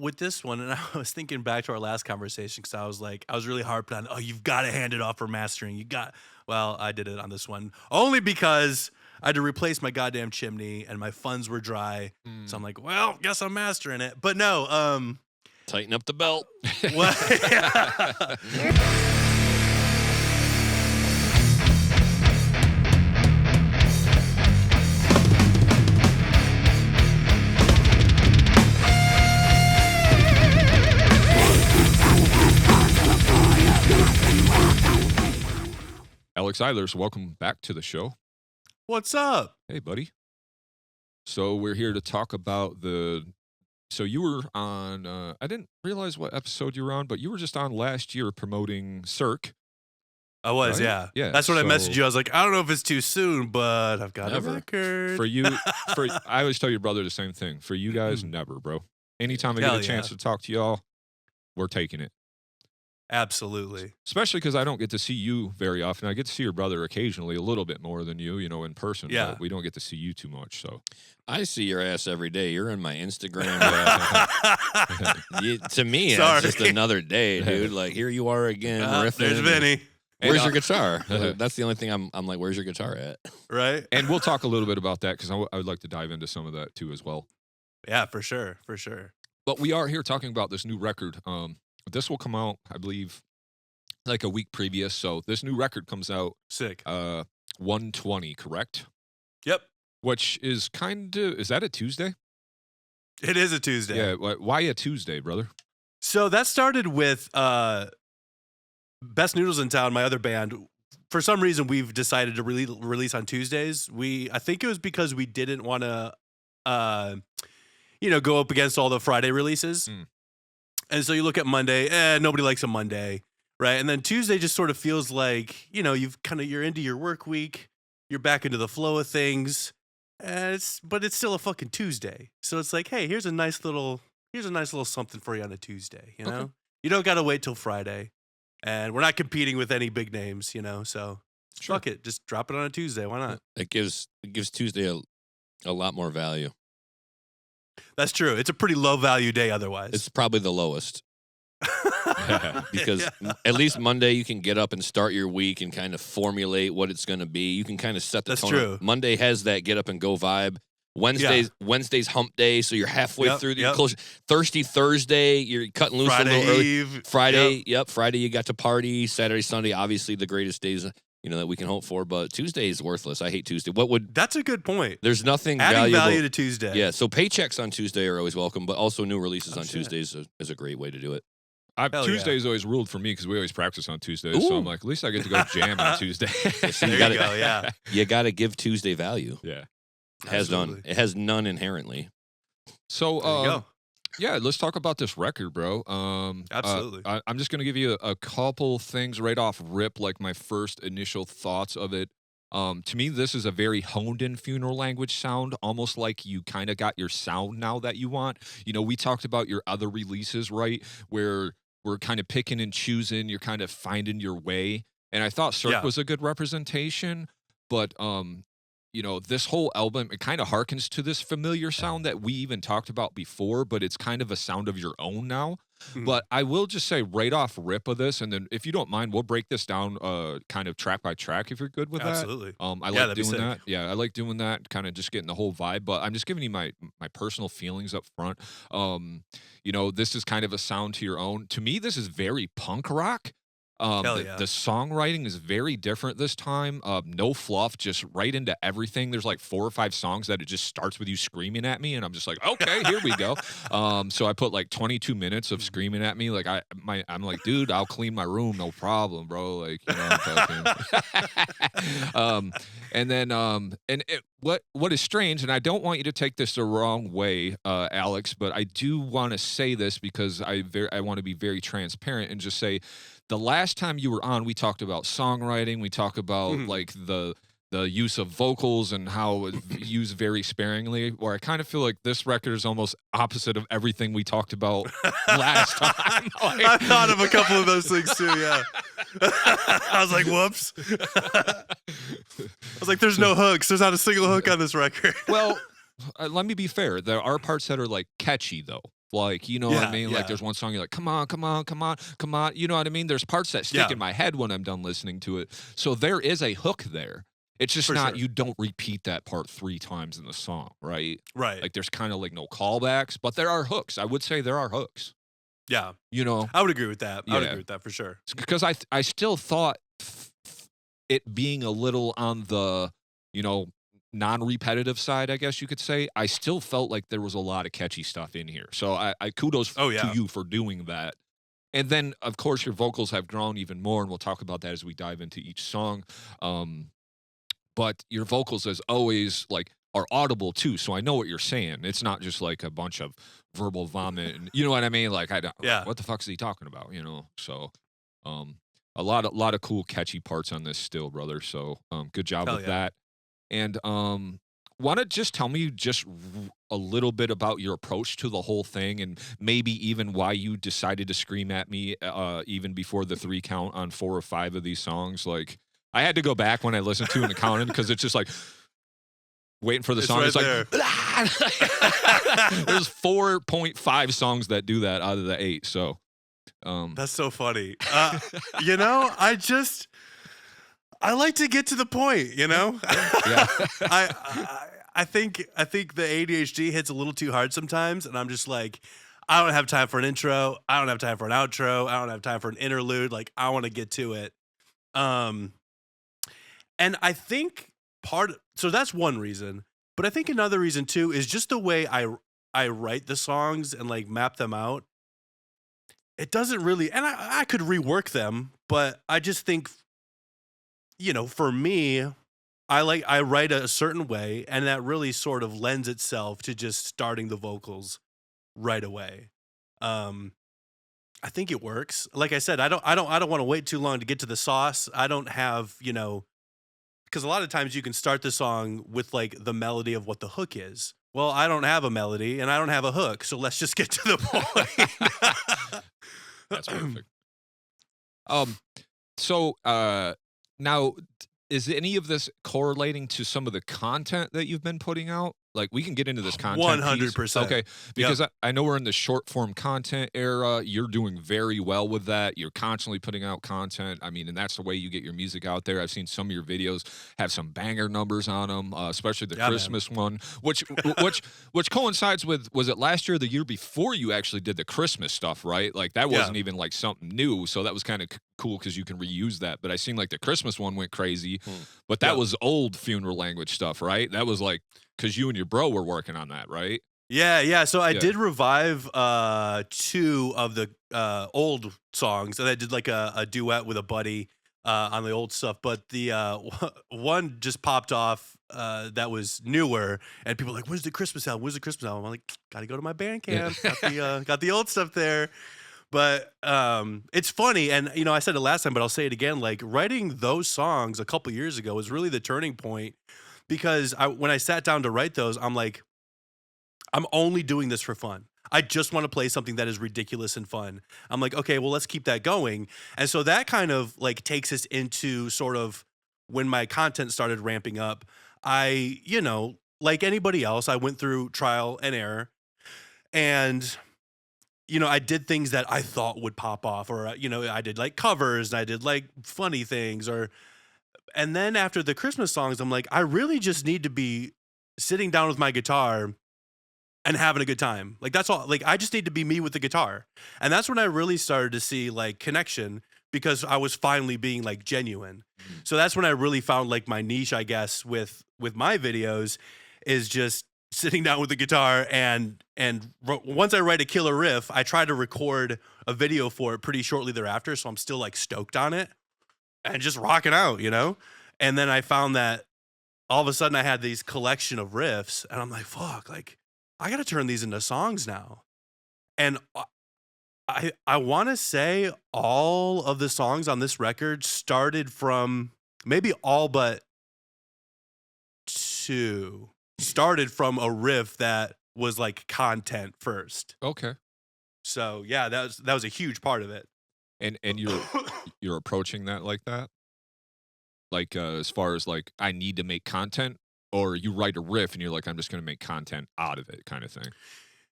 with this one, and I was thinking back to our last conversation because I was really harping on, oh, you've got to hand it off for mastering. Well, I did it on this one only because I had to replace my goddamn chimney and my funds were dry. So I'm like, well, guess I'm mastering it. But no, tighten up the belt. What? Alex Eilers, welcome back to the show. What's up? Hey, buddy. So we're here to talk about so you were on, I didn't realize what episode you were on, but you were just on last year promoting Cirque. I was, right? yeah. Yeah. That's what I messaged you. I was like, I don't know if it's too soon, but I've got a record. For you, I always tell your brother the same thing. For you guys, never, bro. Anytime I get a chance to talk to y'all, we're taking it. Absolutely. Especially because I don't get to see you very often. I get to see your brother occasionally, a little bit more than you, in person. Yeah. But we don't get to see you too much. So I see your ass every day. You're in my Instagram. To me, Sorry. it's just another day, dude. Like, here you are again. Riffing. There's Vinny. Where's your guitar? That's the only thing I'm like, where's your guitar at? Right. And we'll talk a little bit about that because I would like to dive into some of that too as well. Yeah, for sure. For sure. But we are here talking about this new record. This will come out, I believe, like a week previous. So this new record comes out Sick. 1/20, correct? Yep. Which is is that a Tuesday? It is a Tuesday. Yeah. Why a Tuesday, brother? So that started with Best Noodles in Town, my other band. For some reason, we've decided to release on Tuesdays. I think it was because we didn't want to, go up against all the Friday releases. And so you look at Monday, nobody likes a Monday, right? And then Tuesday just sort of feels like, you're into your work week, you're back into the flow of things, but it's still a fucking Tuesday. So it's like, hey, here's a nice little something for you on a Tuesday, Okay. You don't got to wait till Friday. And we're not competing with any big names, so fuck it, just drop it on a Tuesday. Why not? It gives Tuesday a lot more value. That's true. It's a pretty low value day otherwise. It's probably the lowest. Because at least Monday you can get up and start your week and kind of formulate what it's going to be. You can kind of set the That's tone. true. Monday has that get up and go vibe. Wednesday's hump day, so you're halfway through. You're close. Thirsty Thursday, you're cutting loose Friday a little early. Eve. Friday, Friday you got to party. Saturday, Sunday, obviously the greatest days that we can hope for. But Tuesday is worthless. I hate Tuesday. That's a good point. There's nothing adding valuable. value to Tuesday. Yeah, so paychecks on Tuesday are always welcome, but also new releases on Tuesdays is a great way to do it. Tuesdays always ruled for me because we always practice on Tuesdays. So I'm like, at least I get to go jam on Tuesday. So There you go, yeah. You got to give Tuesday value. Yeah. It has none. Absolutely. It has none inherently. So, There you go. yeah, let's talk about this record, bro. Absolutely. I'm just going to give you a couple things right off rip, like my first initial thoughts of it. To me, this is a very honed-in funeral language sound, almost like you kind of got your sound now that you want. We talked about your other releases, right, where we're kind of picking and choosing, you're kind of finding your way. And I thought Cirque was a good representation, but this whole album, it kind of harkens to this familiar sound that we even talked about before, but it's kind of a sound of your own now. But I will just say right off rip of this, and then if you don't mind, we'll break this down kind of track by track if you're good with Absolutely. that. I like doing that. Yeah, I like doing that, kind of just getting the whole vibe. But I'm just giving you my personal feelings up front. This is kind of a sound to your own. To me, this is very punk rock. The songwriting is very different this time. No fluff, just right into everything. There's like 4 or 5 songs that it just starts with you screaming at me, and I'm just like, okay, here we go. So I put like 22 minutes of screaming at me. Like I'm like, dude, I'll clean my room, no problem, bro. Like, and then what is strange, and I don't want you to take this the wrong way, Alex, but I do want to say this because I want to be very transparent and just say, the last time you were on, we talked about songwriting. We talked about like the use of vocals and how used very sparingly. Where I kind of feel like this record is almost opposite of everything we talked about last time. I thought of a couple of those things too. Yeah, I was like, whoops. I was like, there's no hooks. There's not a single hook on this record. Well, let me be fair. There are parts that are like catchy though. Like, you know what I Yeah, mean? Like, yeah. there's one song you're like, come on, come on, come on, come on. You know what I mean? There's parts that stick Yeah. in my head when I'm done listening to it. So there is a hook there. It's just For not, sure. you don't repeat that part 3 times in the song, right? Right. Like, there's kind of like no callbacks, but there are hooks. I would say there are hooks, Yeah. you know? I would agree with that. I would Yeah. agree with that for sure. Because I still thought it being a little on the, you know, non-repetitive side, I guess you could say, I still felt like there was a lot of catchy stuff in here. So I kudos to you for doing that. And then, of course, your vocals have grown even more, and we'll talk about that as we dive into each song. But your vocals, as always, like, are audible too. So I know what you're saying. It's not just like a bunch of verbal vomit, and you know what I mean? Like, I don't. Yeah. What the fuck is he talking about? You know. So, a lot of cool, catchy parts on this still, brother. So, good job with that. And want to just tell me just a little bit about your approach to the whole thing, and maybe even why you decided to scream at me even before the 3 count on 4 or 5 of these songs. Like, I had to go back when I listened to it and counted because it's just like waiting for the song. Right it's like there's 4.5 songs that do that out of the 8. So that's so funny. You know, I like to get to the point, you know? Yeah. I think the ADHD hits a little too hard sometimes, and I'm just like, I don't have time for an intro. I don't have time for an outro. I don't have time for an interlude. Like, I want to get to it. And I think so that's one reason, but I think another reason too is just the way I write the songs and like map them out. It doesn't really, and I could rework them, but I just think, you know, for me, I write a certain way, and that really sort of lends itself to just starting the vocals right away. I think it works. Like I said, I don't want to wait too long to get to the sauce. I don't have, you know, because a lot of times you can start the song with like the melody of what the hook is. Well, I don't have a melody and I don't have a hook, so let's just get to the point. That's perfect. So now, is any of this correlating to some of the content that you've been putting out? Like, we can get into this content 100%. Okay, because I know we're in the short form content era. You're doing very well with that. You're constantly putting out content. I mean, and that's the way you get your music out there. I've seen some of your videos have some banger numbers on them, especially the Christmas one, which coincides with, was it last year or the year before you actually did the Christmas stuff, right? Like, that wasn't even like something new, so that was kind of cool because you can reuse that. But I seen like the Christmas one went crazy, but that was old funeral language stuff, right? That was like, because you and your bro were working on that, right? Yeah. So I did revive 2 of the old songs, and I did like a duet with a buddy on the old stuff. But the one just popped off that was newer, and people were like, "Where's the Christmas album? Where's the Christmas album?" I'm like, "Gotta go to my Bandcamp. Got the old stuff there." But it's funny, and you know, I said it last time, but I'll say it again. Like, writing those songs a couple years ago was really the turning point. Because when I sat down to write those, I'm like, I'm only doing this for fun. I just want to play something that is ridiculous and fun. I'm like, okay, well, let's keep that going. And so that kind of like takes us into sort of when my content started ramping up. I, you know, like anybody else, I went through trial and error. And, you know, I did things that I thought would pop off, or, you know, I did like covers, and I did like funny things, and then after the Christmas songs, I'm like, I really just need to be sitting down with my guitar and having a good time. Like, that's all. Like, I just need to be me with the guitar. And that's when I really started to see like connection, because I was finally being like genuine. So that's when I really found like my niche, I guess, with my videos, is just sitting down with the guitar, and once I write a killer riff, I try to record a video for it pretty shortly thereafter. So I'm still like stoked on it. And just rocking out, you know? And then I found that all of a sudden I had these collection of riffs, and I'm like, fuck, like, I got to turn these into songs now. And I want to say all of the songs on this record started from, maybe all but 2, started from a riff that was like content first. Okay. So yeah, that was a huge part of it. And you're approaching that like that? Like, as far as like, I need to make content, or you write a riff and you're like, I'm just going to make content out of it kind of thing?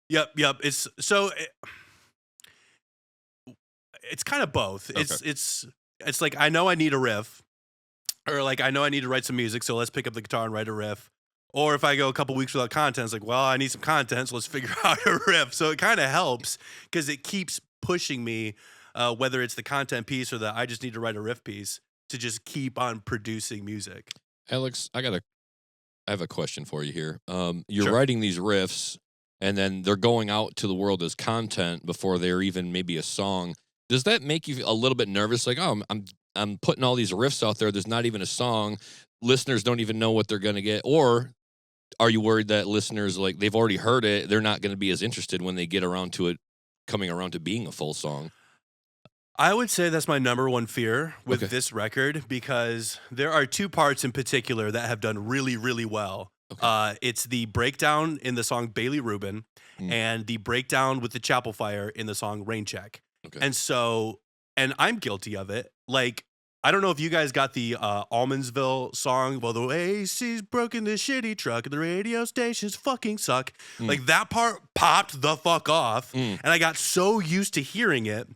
Yep. It's kind of both. Okay. It's like I know I need a riff, or like I know I need to write some music, so let's pick up the guitar and write a riff. Or if I go a couple weeks without content, it's like, well, I need some content, so let's figure out a riff. So it kind of helps because it keeps pushing me, whether it's the content piece or the I just need to write a riff piece, to just keep on producing music. Alex, I have a question for you here. You're Sure. writing these riffs, and then they're going out to the world as content before they're even maybe a song. Does that make you a little bit nervous? Like, oh, I'm putting all these riffs out there. There's not even a song. Listeners don't even know what they're going to get. Or are you worried that listeners, like, they've already heard it, they're not going to be as interested when they get around to it, coming around to being a full song? I would say that's my number one fear with Okay. this record, because there are two parts in particular that have done really, really well. Okay. It's the breakdown in the song Bailey Rubin and the breakdown with the Chapel Fire in the song Rain Check. Okay. And I'm guilty of it. Like, I don't know if you guys got the Almondsville song, well, the AC's broken this shitty truck and the radio stations fucking suck. Like, that part popped the fuck off. And I got so used to hearing it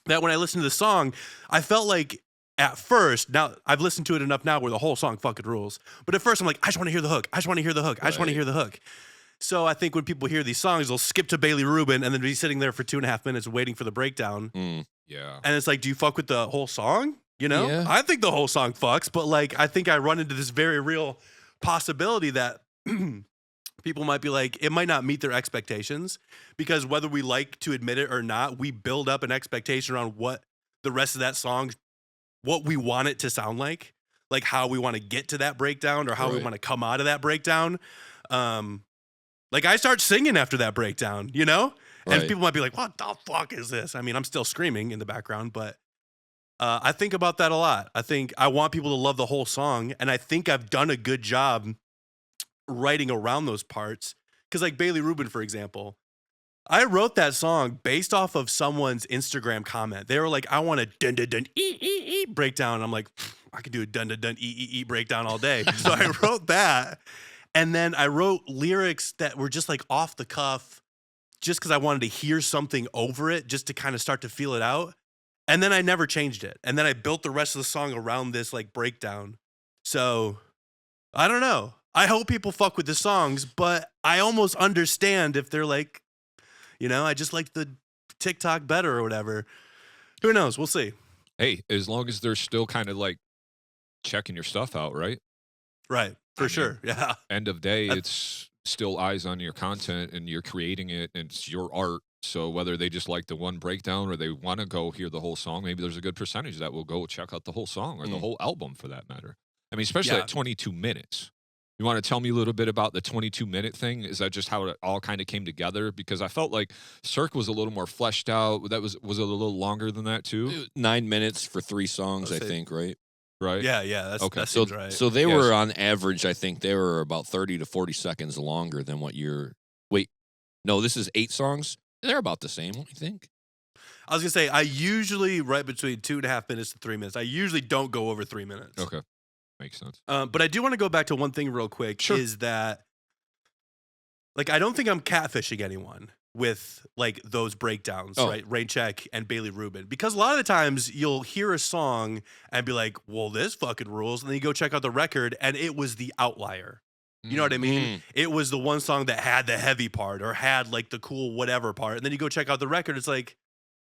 that when I listened to the song, I felt like at first, now I've listened to it enough now where the whole song fucking rules. But at first I'm like, I just want to hear the hook. I just want to hear the hook. I just want to hear the hook. So I think when people hear these songs, they'll skip to Bailey Rubin and then be sitting there for 2.5 minutes waiting for the breakdown. Yeah. And it's like, do you fuck with the whole song? You know? Yeah. I think the whole song fucks, but like, I think I run into this very real possibility that people might be like, it might not meet their expectations, because whether we like to admit it or not, we build up an expectation around what the rest of that song, what we want it to sound like how we want to get to that breakdown or how we Right. want to come out of that breakdown. Like, I start singing after that breakdown, you know? And Right. people might be like, what the fuck is this? I mean, I'm still screaming in the background, but I think about that a lot. I think I want people to love the whole song, and I think I've done a good job writing around those parts. Because like Bailey Rubin, for example, I wrote that song based off of someone's Instagram comment. They were like, I want a dun dun dun ee breakdown. And I'm like, I could do a dun dun dun ee breakdown all day. So I wrote that. And then I wrote lyrics that were just like off the cuff, just because I wanted to hear something over it, just to kind of start to feel it out. And then I never changed it. And then I built the rest of the song around this like breakdown. So I don't know. I hope people fuck with the songs, but I almost understand if they're like, you know, I just like the TikTok better or whatever. Who knows? We'll see. Hey, as long as they're still kind of like checking your stuff out, right? Right. For mean, sure. Yeah. End of day, it's still eyes on your content and you're creating it and it's your art. So whether they just like the one breakdown or they want to go hear the whole song, maybe there's a good percentage that will go check out the whole song or the whole album for that matter. I mean, especially at 22 minutes. You want to tell me a little bit about the 22-minute thing? Is that just how it all kind of came together? Because I felt like Cirque was a little more fleshed out. Was it a little longer than that too? 9 minutes for 3 songs, Let's I see. think, right? Right? Yeah. That's Okay. that So, seems right. so they Yes. were on average, I think they were about 30 to 40 seconds longer than what you're. Wait, no, this is 8 songs. They're about the same, I think. I was gonna say I usually write between 2.5 minutes to 3 minutes. I usually don't go over 3 minutes. Okay. Makes sense. But I do want to go back to one thing real quick. Sure. Is that like I don't think I'm catfishing anyone with like those breakdowns, right? Rain Check and Bailey Rubin, because a lot of the times you'll hear a song and be like, "Well, this fucking rules," and then you go check out the record and it was the outlier. You know what I mean? It was the one song that had the heavy part or had like the cool whatever part, and then you go check out the record. It's like,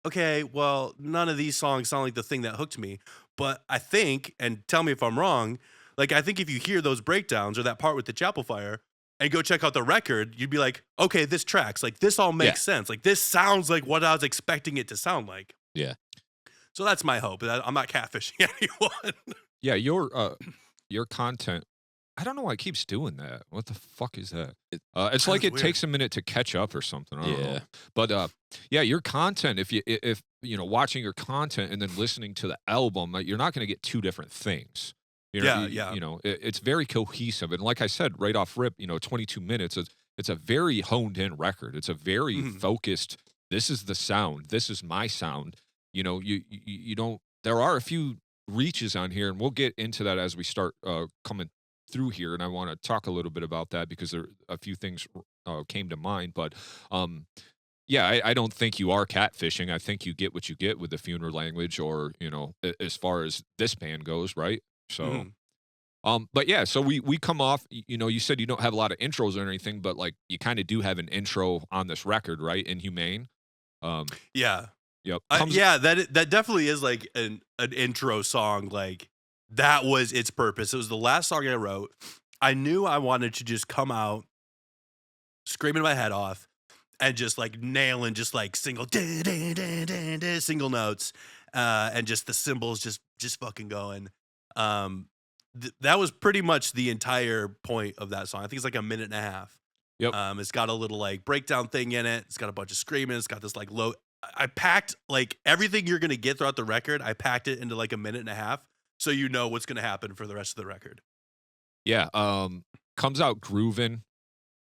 okay, well, none of these songs sound like the thing that hooked me. But I think, and tell me if I'm wrong, like I think if you hear those breakdowns or that part with the Chapel Fire and go check out the record, you'd be like, okay, this tracks. Like this all makes sense. Like this sounds like what I was expecting it to sound like. Yeah. So that's my hope. I'm not catfishing anyone. Yeah, your content. I don't know why it keeps doing that. What the fuck is that? It's like it weird. takes a minute to catch up or something. I don't know. Yeah. But yeah, your content. If you know watching your content and then listening to the album, you're not going to get two different things. You know, Yeah. You know, it's very cohesive. And like I said, right off rip, 22 minutes. It's a very honed in record. It's a very focused. This is the sound. This is my sound. You know, you don't. There are a few reaches on here, and we'll get into that as we start coming through here. And I want to talk a little bit about that because there are a few things came to mind. But yeah, I don't think you are catfishing. I think you get what you get with the funeral language, or as far as this band goes, right? So. But yeah, so we come off, you said you don't have a lot of intros or anything, but like you kind of do have an intro on this record, right? Inhumane. Yeah. Yep. Yeah, that definitely is like an intro song. Like that was its purpose. It was the last song I wrote. I knew I wanted to just come out screaming my head off and just like nailing just like single single notes, and just the cymbals just fucking going. That was pretty much the entire point of that song. I think it's like a minute and a half. Yep. It's got a little like breakdown thing in it. It's got a bunch of screaming. It's got this like low. I packed like everything you're gonna get throughout the record. I packed it into like a minute and a half, so you know what's gonna happen for the rest of the record. Yeah. Comes out grooving.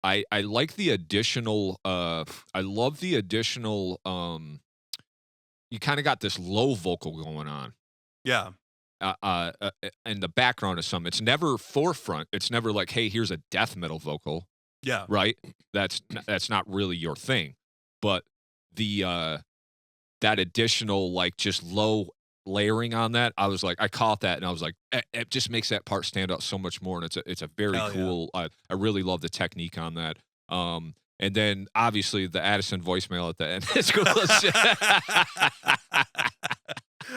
I like the additional. I love the additional. You kind of got this low vocal going on. Yeah. In the background of some. It's never forefront. It's never like, hey, here's a death metal vocal. Yeah. Right. That's not really your thing. But the that additional like just low layering on that, I was like, I caught that, and I was like, it just makes that part stand out so much more. And it's a very cool. Yeah. I really love the technique on that. And then obviously the Addison voicemail at the end. It's cool.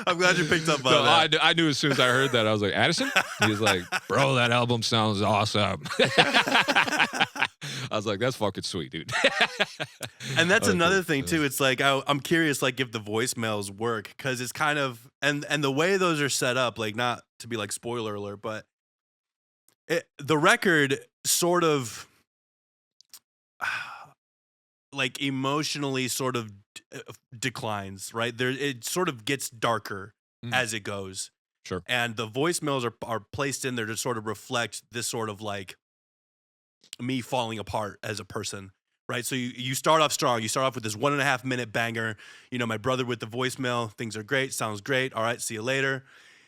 I'm glad you picked up on that. I knew as soon as I heard that, I was like, Addison? He was like, bro, that album sounds awesome. I was like, that's fucking sweet, dude. And that's another thing, too. It's like, I'm curious, like, if the voicemails work, because it's kind of, and the way those are set up, like, not to be like spoiler alert, but the record sort of, like, emotionally sort of declines, right? It sort of gets darker as it goes. Sure. And the voicemails are placed in there to sort of reflect this sort of like me falling apart as a person, right? So you start off strong. You start off with this 1.5 minute banger. My brother with the voicemail, things are great, sounds great. All right, see you later.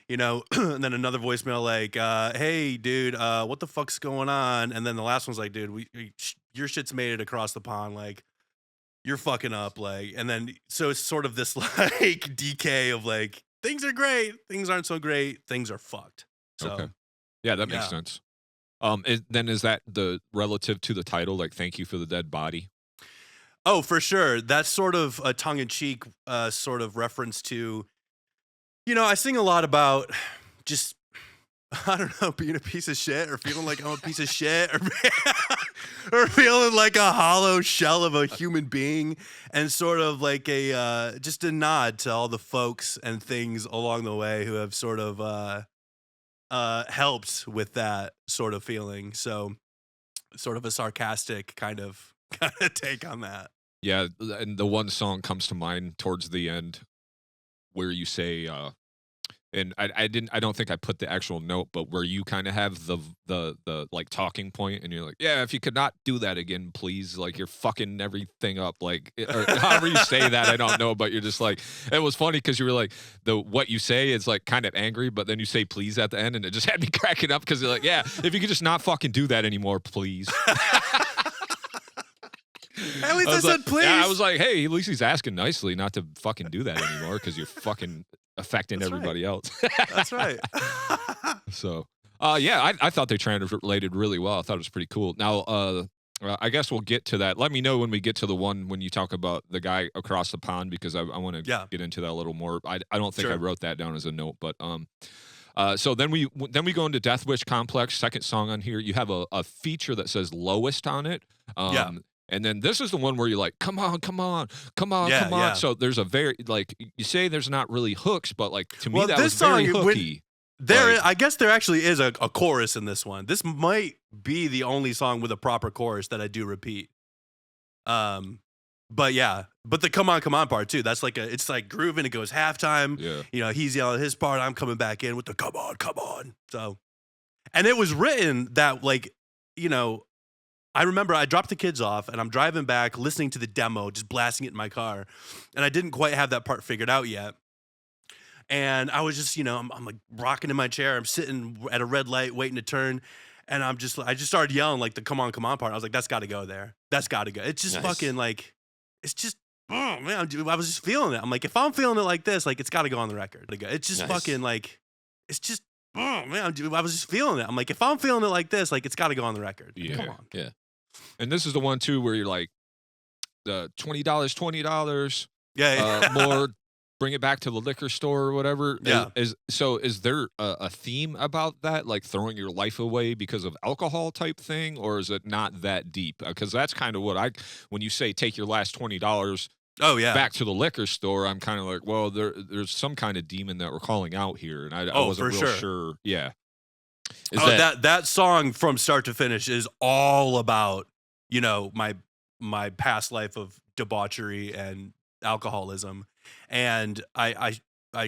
And then another voicemail like, hey, dude, what the fuck's going on? And then the last one's like, dude, your shit's made it across the pond. Like, you're fucking up. Like, and then, so it's sort of this like decay of like, things are great, things aren't so great, things are fucked. So, okay. Yeah, that makes sense. Then is that the relative to the title, like "Thank You for the Dead Body"? Oh, for sure. That's sort of a tongue-in-cheek sort of reference to, I sing a lot about just, I don't know, being a piece of shit or feeling like I'm a piece of shit or feeling like a hollow shell of a human being, and sort of like just a nod to all the folks and things along the way who have sort of helped with that sort of feeling. So sort of a sarcastic kind of take on that. Yeah, and the one song comes to mind towards the end where you say, and I don't think I put the actual note, but where you kind of have the like talking point, and you're like, yeah, if you could not do that again, please, like you're fucking everything up, like, or however you say that, I don't know, but you're just like, it was funny because you were like, what you say is like kind of angry, but then you say please at the end, and it just had me cracking up because you're like, yeah, if you could just not fucking do that anymore, please. At least I said please. Yeah, I was like, hey, at least he's asking nicely not to fucking do that anymore because you're fucking affecting everybody else. That's right. So, yeah, I thought they translated really well. I thought it was pretty cool. Now, I guess we'll get to that. Let me know when we get to the one when you talk about the guy across the pond, because I want to get into that a little more. I don't think I wrote that down as a note, but so then we go into Death Wish Complex, second song on here. You have a feature that says Lowest on it. And then this is the one where you're like, come on. Yeah. So there's a very, like, you say there's not really hooks, but like, to me, that was very hooky. I guess there actually is a chorus in this one. This might be the only song with a proper chorus that I do repeat. But yeah, but the come on part too. That's like it's like grooving. It goes halftime. Yeah. He's yelling his part. I'm coming back in with the come on. So, and it was written that like, I remember I dropped the kids off and I'm driving back, listening to the demo, just blasting it in my car. And I didn't quite have that part figured out yet. And I was just, I'm like rocking in my chair. I'm sitting at a red light waiting to turn. And I just started yelling like the come on part. I was like, that's got to go there. That's got to go. It's just fucking like, it's just, oh man, dude, I was just feeling it. I'm like, if I'm feeling it like this, like it's got to go on the record. It's just fucking like, it's just, oh man, dude, I was just feeling it. I'm like, if I'm feeling it like this, like it's got to go on the record. Yeah. Come on. Yeah. And this is the one too where you're like, $20. Yeah. More. Bring it back to the liquor store or whatever. Yeah. Is there a theme about that, like throwing your life away because of alcohol type thing, or is it not that deep? Because that's kind of what when you say take your last $20 back to the liquor store, I'm kind of like, well, there's some kind of demon that we're calling out here, and I wasn't real sure. Yeah. That song from start to finish is all about, you know, my past life of debauchery and alcoholism. And I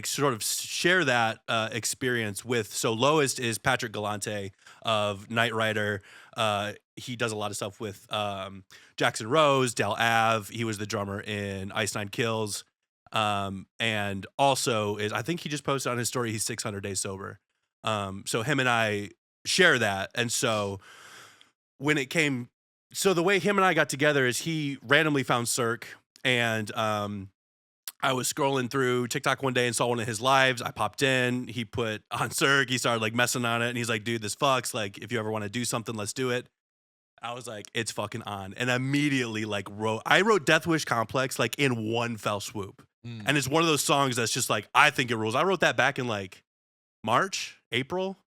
sort of share that experience with, so Lowest is Patrick Galante of Knight Rider. He does a lot of stuff with Jackson Rose, Del Ave. He was the drummer in Ice Nine Kills. And also I think he just posted on his story, he's 600 days sober. So him and I share that. And so the way him and I got together is he randomly found Cirque, and I was scrolling through TikTok one day and saw one of his lives. I popped in, he put on Cirque, he started like messing on it, and he's like, dude, this fucks. Like, if you ever want to do something, let's do it. I was like, it's fucking on. And immediately like I wrote Death Wish Complex like in one fell swoop. And it's one of those songs that's just like, I think it rules. I wrote that back in like March, April.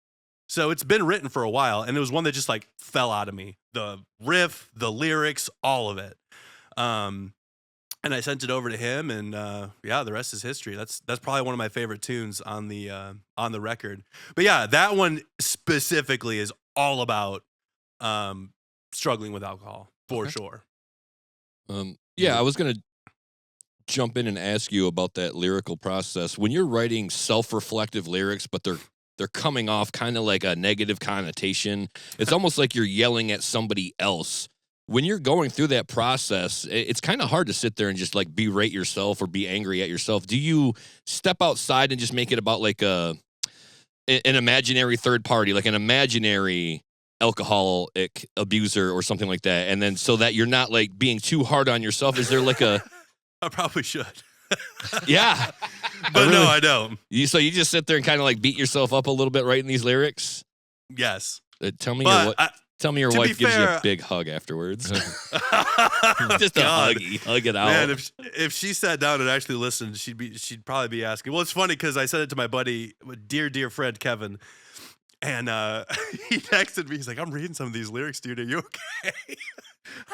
So it's been written for a while, and it was one that just like fell out of me. The riff, the lyrics, all of it. And I sent it over to him, and the rest is history. That's probably one of my favorite tunes on the record. But yeah, that one specifically is all about struggling with alcohol for sure. I was gonna jump in and ask you about that lyrical process when you're writing self-reflective lyrics, but they're coming off kind of like a negative connotation. It's almost like you're yelling at somebody else. When you're going through that process, it's kind of hard to sit there and just like berate yourself or be angry at yourself. Do you step outside and just make it about like an imaginary third party, like an imaginary alcoholic abuser or something like that? And then so that you're not like being too hard on yourself, is there like a... I probably should. Yeah. But no, I don't. So you just sit there and kind of like beat yourself up a little bit writing these lyrics? Yes. Tell me your wife gives you a big hug afterwards. Just a huggy. Hug it out. Man, if she sat down and actually listened, she'd probably be asking. Well, it's funny because I said it to my buddy, dear friend Kevin, and he texted me. He's like, I'm reading some of these lyrics, dude. Are you okay?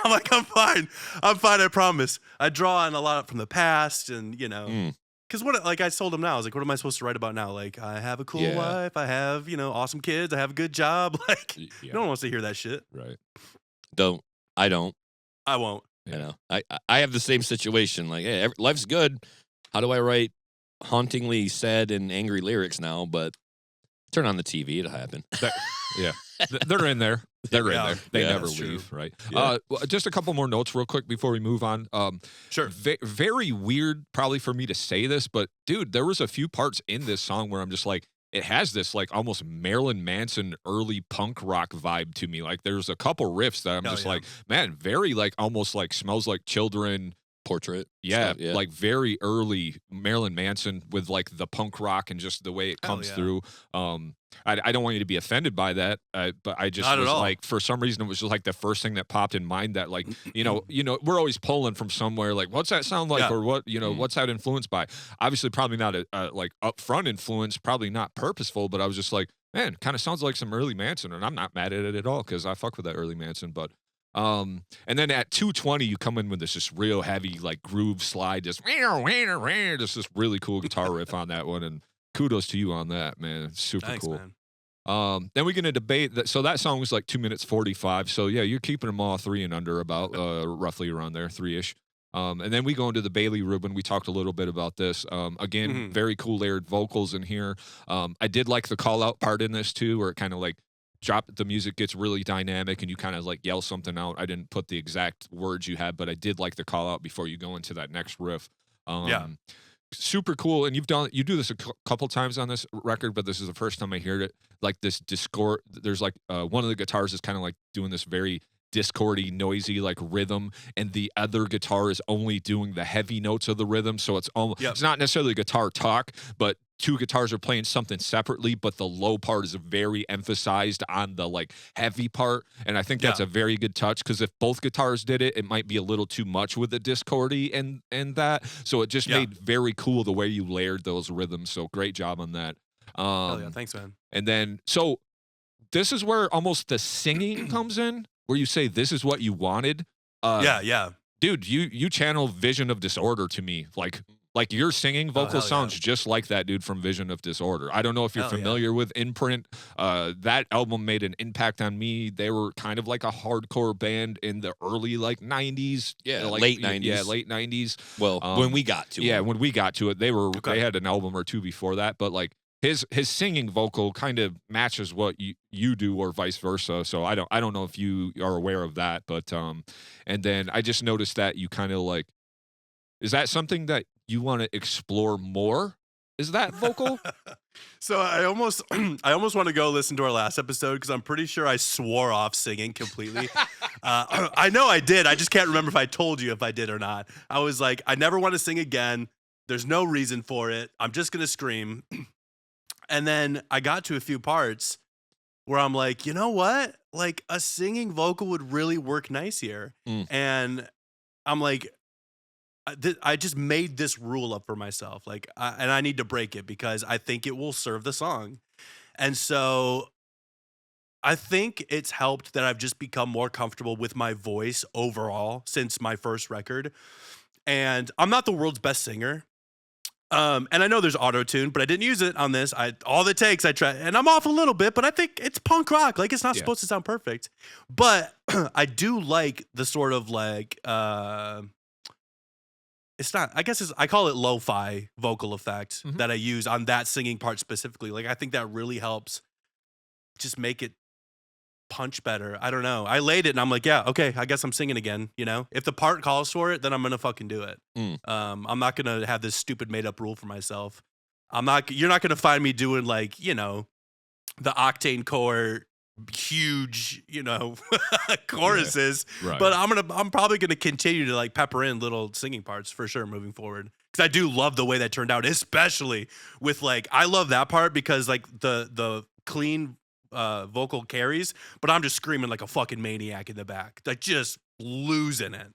I'm like, I'm fine, I promise. I draw on a lot from the past, and you know, because like I told him now, I was like, what am I supposed to write about now? Like, I have a cool wife, I have, awesome kids, I have a good job. Like, no one wants to hear that shit. Right. I don't. I won't. You know, I have the same situation. Like, hey, life's good. How do I write hauntingly sad and angry lyrics now? But turn on the TV, it'll happen. They're in there. They're in there. They never leave, true. Right? Yeah. Just a couple more notes real quick before we move on. Sure. Very weird probably for me to say this, but dude, there was a few parts in this song where I'm just like, it has this like almost Marilyn Manson early punk rock vibe to me. Like there's a couple riffs that I'm like, man, very like almost like Smells Like Children. Portrait. Yeah, like very early Marilyn Manson with like the punk rock and just the way it comes through. I don't want you to be offended by that, but I just was like, for some reason, it was just like the first thing that popped in mind that like, we're always pulling from somewhere like, what's that sound like? Or what, what's that influenced by? Obviously, probably not a like upfront influence, probably not purposeful, but I was just like, man, kind of sounds like some early Manson, and I'm not mad at it at all because I fuck with that early Manson, but and then at 2:20 you come in with this just real heavy like groove slide, just this really cool guitar riff on that one, and kudos to you on that, man. Super Thanks, cool. Man. Then we're gonna debate that. So that song was like 2 minutes 45. So yeah, you're keeping them all 3 and under, about roughly around there, 3-ish. And then we go into the Bailey Rubin. We talked a little bit about this. Again, very cool layered vocals in here. I did like the call out part in this too, where it kind of like the music gets really dynamic and you kind of like yell something out. I didn't put the exact words you had, but I did like the call out before you go into that next riff. super cool. And you do this a couple times on this record, but this is the first time I heard it. Like this Discord, there's like one of the guitars is kind of like doing this very discordy, noisy like rhythm, and the other guitar is only doing the heavy notes of the rhythm. So it's almost it's not necessarily guitar talk, but two guitars are playing something separately, but the low part is very emphasized on the like heavy part. And I think that's a very good touch, because if both guitars did it, it might be a little too much with the discordy and that. So it just made very cool the way you layered those rhythms. So great job on that. Hell yeah, thanks, man. And then so this is where almost the singing comes in, where you say this is what you wanted. Dude, you channel Vision of Disorder to me. Like your singing vocal sounds just like that dude from Vision of Disorder. I don't know if you're familiar with Imprint. That album made an impact on me. They were kind of like a hardcore band in the early like 90s. Yeah, like, late 90s. Yeah, late 90s. Well, when we got to it. Yeah, when we got to it, they had an album or two before that, but like his singing vocal kind of matches what you do, or vice versa. So I don't know if you are aware of that, but and then I just noticed that you kind of like, is that something that you want to explore more? Is that vocal? So I almost want to go listen to our last episode, because I'm pretty sure I swore off singing completely. I know I did. I just can't remember if I told you if I did or not. I was like, I never want to sing again. There's no reason for it. I'm just going to scream. And then I got to a few parts where I'm like, you know what? Like a singing vocal would really work nice here. And I'm like, I just made this rule up for myself. Like, and I need to break it, because I think it will serve the song. And so I think it's helped that I've just become more comfortable with my voice overall since my first record. And I'm not the world's best singer. And I know there's auto-tune, but I didn't use it on this. All it takes, I try, and I'm off a little bit, but I think it's punk rock. Like, it's not supposed to sound perfect. But I do like the sort of like, it's not, I guess I call it lo-fi vocal effect that I use on that singing part specifically. Like, I think that really helps just make it punch better. I don't know. I laid it and I'm like, yeah, okay, I guess I'm singing again. You know, if the part calls for it, then I'm gonna fucking do it. I'm not gonna have this stupid made up rule for myself. You're not gonna find me doing like, you know, the octane core huge, you know, choruses. Right. But I'm probably gonna continue to like pepper in little singing parts for sure moving forward, because I do love the way that turned out, especially with like, I love that part because like the clean vocal carries, but I'm just screaming like a fucking maniac in the back, like just losing it.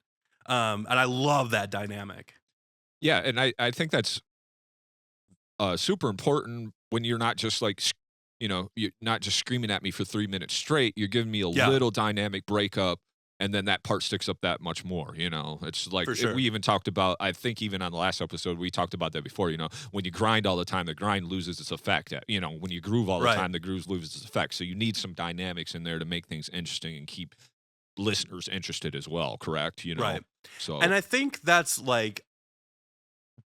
And I love that dynamic. Yeah, and I think that's super important when you're not just like, you know, you're not just screaming at me for 3 minutes straight. You're giving me a little dynamic breakup, and then that part sticks up that much more, you know? It's like, we even talked about, I think even on the last episode, we talked about that before, you know, when you grind all the time, the grind loses its effect. You know, when you groove all the time, the groove loses its effect. So you need some dynamics in there to make things interesting and keep listeners interested as well, correct? You know? Right. So, and I think that's like,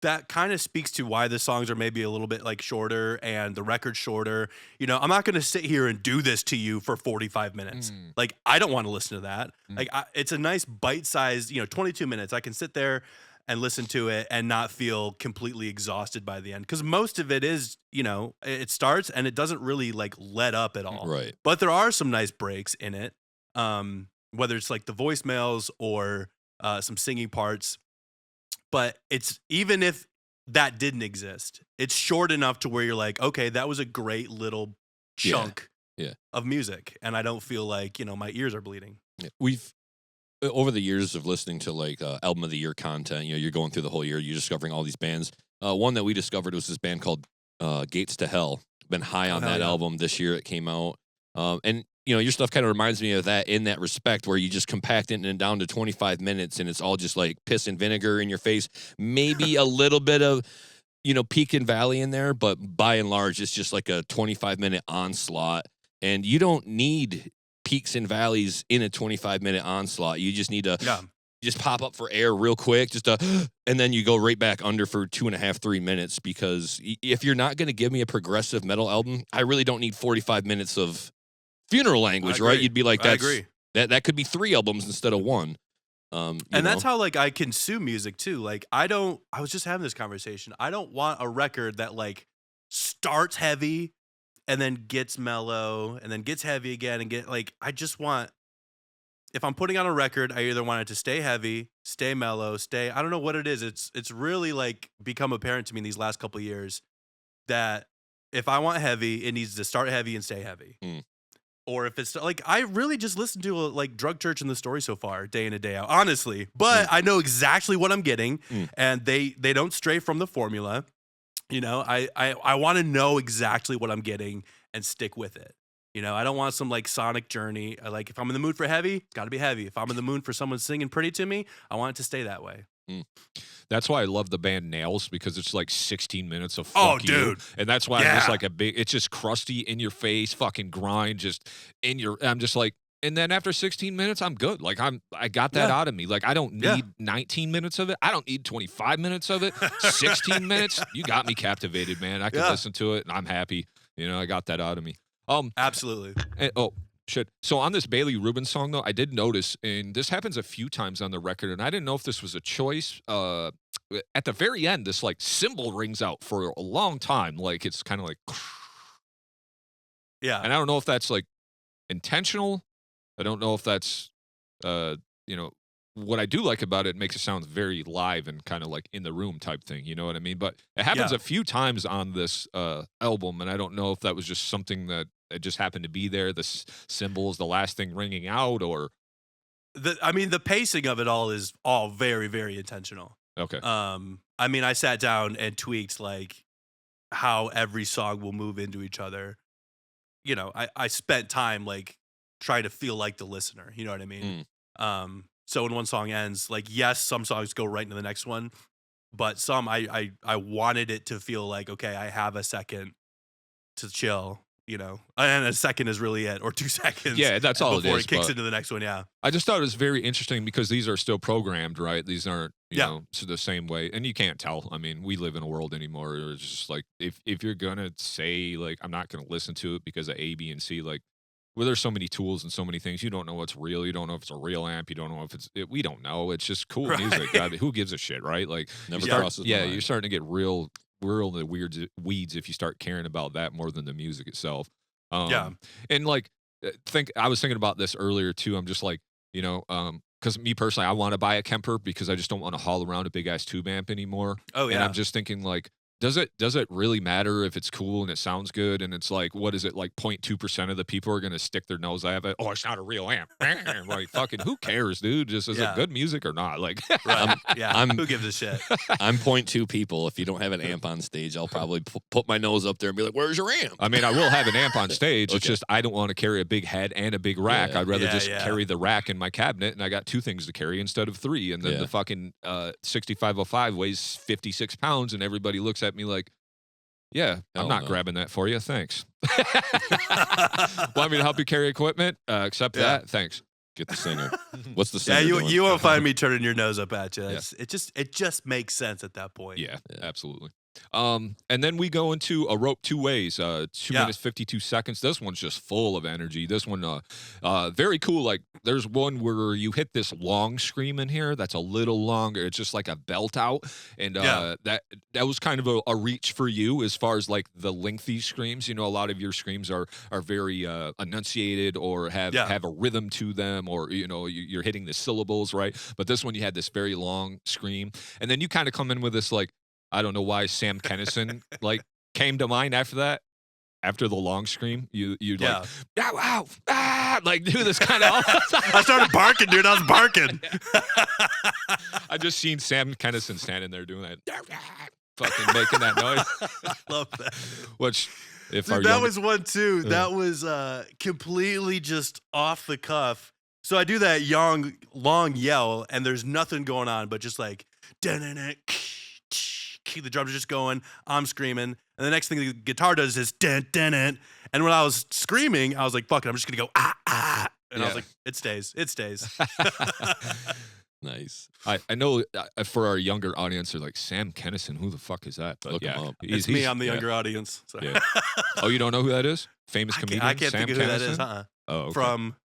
that kind of speaks to why the songs are maybe a little bit like shorter and the record's shorter. You know, I'm not going to sit here and do this to you for 45 minutes. Like, I don't want to listen to that. Like, it's a nice bite-sized, you know, 22 minutes. I can sit there and listen to it and not feel completely exhausted by the end. Because most of it is, you know, it starts and it doesn't really like let up at all. Right. But there are some nice breaks in it. Whether it's like the voicemails or some singing parts. But it's, even if that didn't exist, it's short enough to where you're like, okay, that was a great little chunk of music. And I don't feel like, you know, my ears are bleeding. Yeah. We've, over the years of listening to like album of the year content, you know, you're going through the whole year, you're discovering all these bands. One that we discovered was this band called Gates to Hell. Been high on that album this year. It came out. And you know, your stuff kind of reminds me of that in that respect, where you just compact it and down to 25 minutes and it's all just like piss and vinegar in your face. Maybe a little bit of, you know, peak and valley in there, but by and large, it's just like a 25-minute onslaught. And you don't need peaks and valleys in a 25-minute onslaught. You just need to just pop up for air real quick, and then you go right back under for 2.5, 3 minutes. Because if you're not going to give me a progressive metal album, I really don't need 45 minutes of funeral language, right? You'd be like, that could be 3 albums instead of 1. And that's how like I consume music too. Like I was just having this conversation. I don't want a record that like starts heavy and then gets mellow and then gets heavy again and I just want, if I'm putting on a record, I either want it to stay heavy, stay mellow, I don't know what it is. It's really like become apparent to me in these last couple of years that if I want heavy, it needs to start heavy and stay heavy. Or if it's like, I really just listen to like Drug Church and The Story so far, day in and day out, honestly. But I know exactly what I'm getting, and they don't stray from the formula. You know, I want to know exactly what I'm getting and stick with it. You know, I don't want some like sonic journey. Like if I'm in the mood for heavy, it's got to be heavy. If I'm in the mood for someone singing pretty to me, I want it to stay that way. That's why I love the band Nails, because it's like 16 minutes of fuck you. Dude. And that's why I'm just like it's just crusty in your face, fucking grind, just in your, I'm just like, and then after 16 minutes, I'm good. Like I got that out of me. Like I don't need 19 minutes of it. I don't need 25 minutes of it. 16 minutes, you got me captivated, man. I can listen to it and I'm happy. You know, I got that out of me. Absolutely. And, shit. So on this Bailey Rubin song, though, I did notice, and this happens a few times on the record, and I didn't know if this was a choice. At the very end, this like cymbal rings out for a long time. Like it's kind of like, yeah. And I don't know if that's like intentional. I don't know if that's, you know, what I do like about it makes it sound very live and kind of like in the room type thing. You know what I mean? But it happens a few times on this album, and I don't know if that was just something that it just happened to be there. The cymbals, the last thing ringing out, or the pacing of it all is all very, very intentional. Okay. I mean, I sat down and tweaked like how every song will move into each other. You know, I spent time like trying to feel like the listener. You know what I mean? So when one song ends, like yes, some songs go right into the next one, but some I wanted it to feel like, okay, I have a second to chill. You know, and a second is really it, or 2 seconds. Yeah, that's all before it is. It kicks into the next one. Yeah, I just thought it was very interesting because these are still programmed, right? These aren't, you know, so the same way, and you can't tell. I mean, we live in a world anymore where it's just like if you're gonna say like I'm not gonna listen to it because of A, B, and C, like where there's so many tools and so many things, you don't know what's real. You don't know if it's a real amp. You don't know if we don't know. It's just cool music. God, who gives a shit, right? Like never crosses. Yeah, you're starting to get real in the weeds if you start caring about that more than the music itself. And like, I was thinking about this earlier too. I'm just like, you know, because me personally, I want to buy a Kemper because I just don't want to haul around a big ass tube amp anymore. Oh yeah. And I'm just thinking like, does it really matter if it's cool and it sounds good? And it's like, what is it, like 0.2% of the people are going to stick their nose at it? Oh, it's not a real amp. Like, fucking, who cares, dude? Just is it good music or not? Like, right. Who gives a shit? I'm 0.2 people. If you don't have an amp on stage, I'll probably put my nose up there and be like, where's your amp? I mean, I will have an amp on stage. It's just I don't want to carry a big head and a big rack. Yeah. I'd rather just carry the rack in my cabinet, and I got 2 things to carry instead of 3. And then the fucking 6505 weighs 56 pounds, and everybody looks at me like, yeah, I'm not grabbing that for you. Thanks. Want me to help you carry equipment? Accept that. Thanks. Get the singer. What's the singer? Yeah, you won't find me turning your nose up at you. It just makes sense at that point. Yeah, absolutely. And then we go into A Rope Two Ways, 2 minutes 52 seconds. This one's just full of energy. This one, very cool. Like there's one where you hit this long scream in here that's a little longer. It's just like a belt out, and that was kind of a reach for you as far as like the lengthy screams. You know, a lot of your screams are very enunciated or have a rhythm to them, or you know you're hitting the syllables right. But this one you had this very long scream, and then you kind of come in with this like. I don't know why Sam Kinison like came to mind after that. After the long scream, you'd like, wow, like do this kind of. I started barking, dude. I was barking. I just seen Sam Kinison standing there doing that, fucking making that noise. I love that. Which, if dude, that was one too. That was completely just off the cuff. So I do that long yell, and there's nothing going on, but just like, the drums are just going, I'm screaming, and the next thing the guitar does is dun, dun, dun. And when I was screaming, I was like, fuck it, I'm just gonna go and I was like, it stays. Nice. I know for our younger audience, they're like, Sam Kinison, who the fuck is that? But look him up. It's me, I'm the younger audience. So. Yeah. Oh, you don't know who that is? Famous comedian? I can't Sam think of who that Kinison? is. Oh, okay. From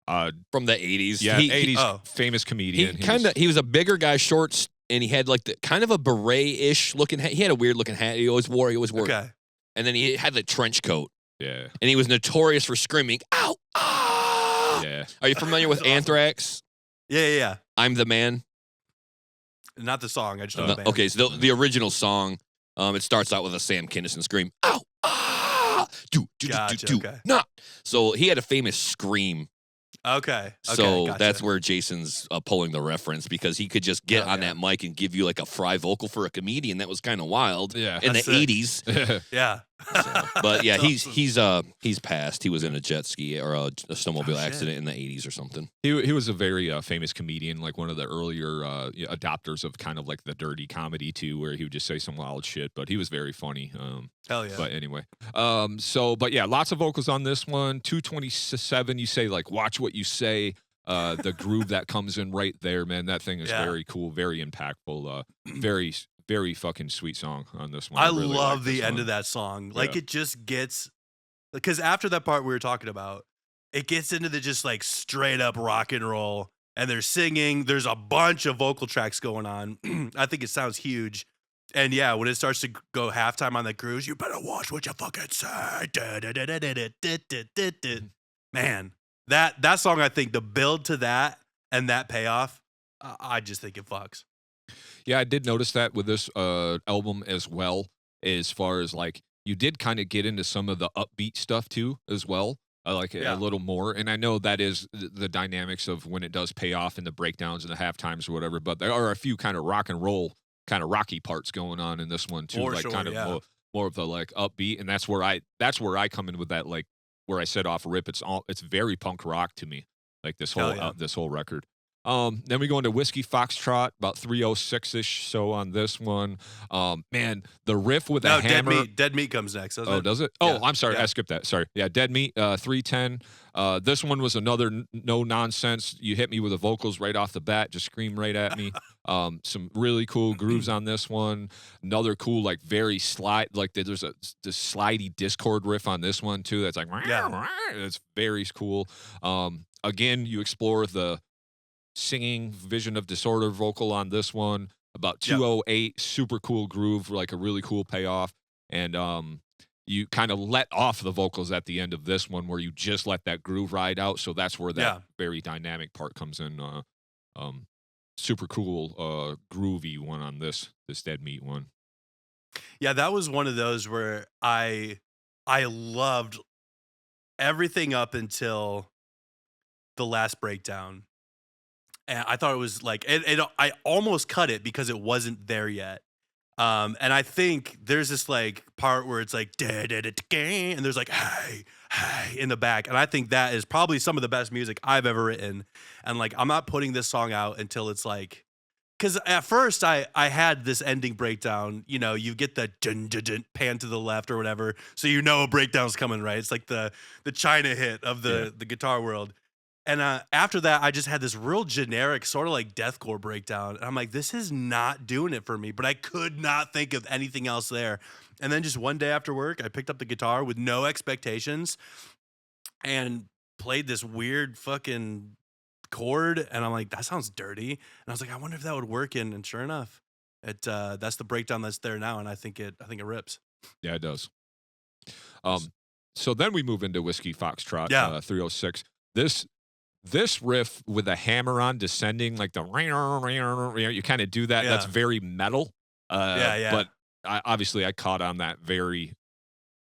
From the 80s. Yeah, He- 80s famous comedian. He was a bigger guy, short, and he had like the kind of a beret-ish looking hat. He had a weird looking hat he always wore. Okay. And then he had the trench coat. Yeah. And he was notorious for screaming, "Ow! Ah!" Yeah. Are you familiar with Anthrax? Yeah. I'm the Man. Not the song. I just know the band. Okay, so the original song, it starts out with a Sam Kinison scream, "Ow! Ah! Gotcha, Do, okay. nah." So he had a famous scream. Okay. So Gotcha. that's where Jason's pulling the reference, because he could just get on that mic and give you like a fry vocal for a comedian. That was kind of wild. Yeah. In the That's sick. 80s. Yeah. So, but yeah, That's awesome. he's passed. He was in a jet ski or a snowmobile shit. accident in the 80s or something. He was a very famous comedian, like one of the earlier adopters of kind of like the dirty comedy too, where he would just say some wild shit. But he was very funny. Hell yeah. But anyway, but yeah, lots of vocals on this one. 227. You say like, watch what you say. The groove that comes in right there, man. That thing is very cool, very impactful. Very fucking sweet song on this one. I really love like the this end one. of that song. Like Yeah. it just gets, because after that part we were talking about, it gets into the just like straight up rock and roll, and they're singing. There's a bunch of vocal tracks going on. I think it sounds huge. And yeah, when it starts to go halftime on the cruise, you better watch what you fucking say. Man, that song, I think the build to that and that payoff, I just think it fucks. Yeah, I did notice that with this album as well, as far as like you did kind of get into some of the upbeat stuff too as well. I like it a little more, and I know that is the dynamics of when it does pay off in the breakdowns and the half times or whatever. But there are a few kind of rock and roll, kind of rocky parts going on in this one too, For like sure, kind of yeah. more of the like upbeat, and that's where I come in with that, like where I said off rip, it's very punk rock to me, like this Hell whole yeah. this whole record. Then we go into Whiskey Foxtrot, about 306-ish. So on this one, man, the riff with No, a hammer. Dead Meat comes next, doesn't it? Does it? Yeah. Oh, I'm sorry. Yeah. I skipped that. Sorry. Yeah, Dead Meat, 310. This one was another no nonsense. You hit me with the vocals right off the bat, just scream right at me. Some really cool grooves on this one. Another cool, like very slide, like there's this slidey Discord riff on this one too. That's like, it's very cool. Again, you explore the singing Vision of Disorder vocal on this one. About 208, super cool groove, like a really cool payoff. And you kind of let off the vocals at the end of this one, where you just let that groove ride out. So that's where that very dynamic part comes in. Super cool, groovy one on this Dead Meat one. Yeah, that was one of those where I loved everything up until the last breakdown. And I thought it was like I almost cut it because it wasn't there yet. And I think there's this like part where it's like and there's like hey in the back, and I think that is probably some of the best music I've ever written. And like I'm not putting this song out until it's like, because at first I had this ending breakdown. You know, you get the dun, dun, dun, pan to the left or whatever, so you know a breakdown's coming, right? It's like the China hit of the guitar world. And after that, I just had this real generic sort of like deathcore breakdown. And I'm like, this is not doing it for me, but I could not think of anything else there. And then just one day after work, I picked up the guitar with no expectations and played this weird fucking chord. And I'm like, that sounds dirty. And I was like, I wonder if that would work. And sure enough, that's the breakdown that's there now. And I think it rips. Yeah, it does. So then we move into Whiskey Foxtrot, 306. This riff with a hammer on descending, like the you kind of do that. Yeah. That's very metal. But I caught on that very,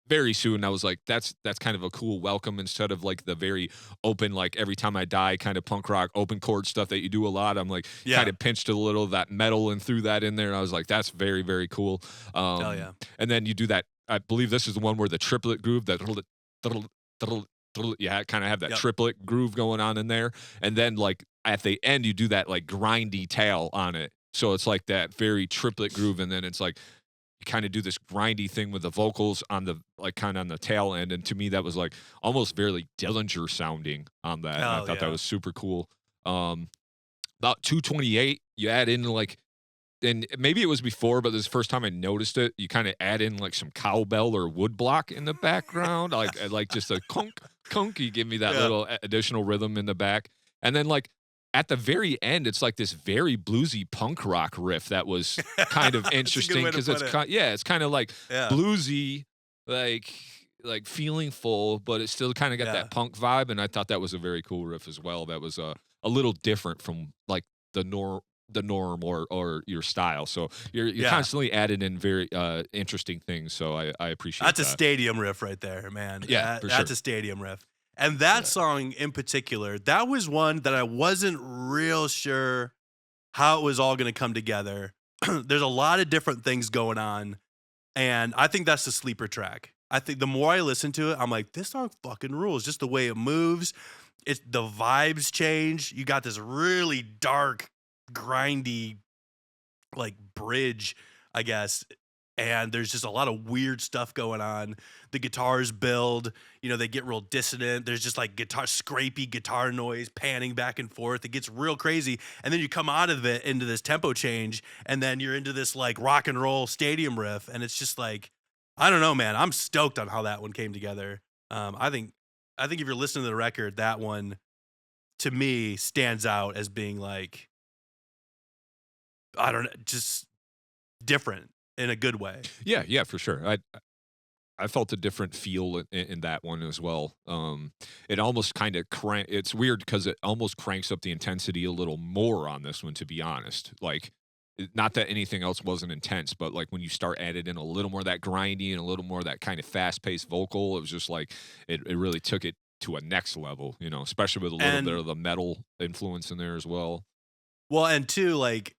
very soon. I was like, that's kind of a cool welcome, instead of like the very open, like Every Time I Die kind of punk rock open chord stuff that you do a lot. I'm like kind of pinched a little of that metal and threw that in there. And I was like, that's very, very cool. Hell yeah. And then you do that. I believe this is the one where the triplet groove, that you kind of have that triplet groove going on in there. And then like at the end, you do that like grindy tail on it. So it's like that very triplet groove. And then it's like, you kind of do this grindy thing with the vocals on the, like kind of on the tail end. And to me, that was like almost very Dillinger sounding on that. And I thought that was super cool. About 228, you add in like and maybe it was before, but this is the first time I noticed it. You kind of add in like some cowbell or woodblock in the background, like just a conk, conk. You give me that little additional rhythm in the back, and then like at the very end, it's like this very bluesy punk rock riff that was kind of interesting because it's kind of like bluesy, like feeling full, but it still kind of got that punk vibe, and I thought that was a very cool riff as well. That was a little different from like the norm or your style. So you're constantly adding in very interesting things. So I appreciate that. That's a stadium riff right there, man. Yeah, that's a stadium riff. And that song in particular, that was one that I wasn't real sure how it was all going to come together. There's a lot of different things going on, and I think that's the sleeper track. I think the more I listen to it, I'm like, this song fucking rules. Just the way it moves, the vibes change. You got this really dark, grindy, like bridge, I guess. And there's just a lot of weird stuff going on. The guitars build, they get real dissonant. There's just like scrapey guitar noise panning back and forth. It gets real crazy. And then you come out of it into this tempo change, and then you're into this like rock and roll stadium riff. And it's just like, I don't know, man. I'm stoked on how that one came together. I think if you're listening to the record, that one to me stands out as being like, I don't know, just different in a good way. Yeah, for sure. I felt a different feel in that one as well. It almost kind of it's weird because it almost cranks up the intensity a little more on this one, to be honest. Like, not that anything else wasn't intense, but like when you start adding in a little more of that grindy and a little more of that kind of fast-paced vocal, it was just like it really took it to a next level, especially with a little bit of the metal influence in there as well. Well, and two, like,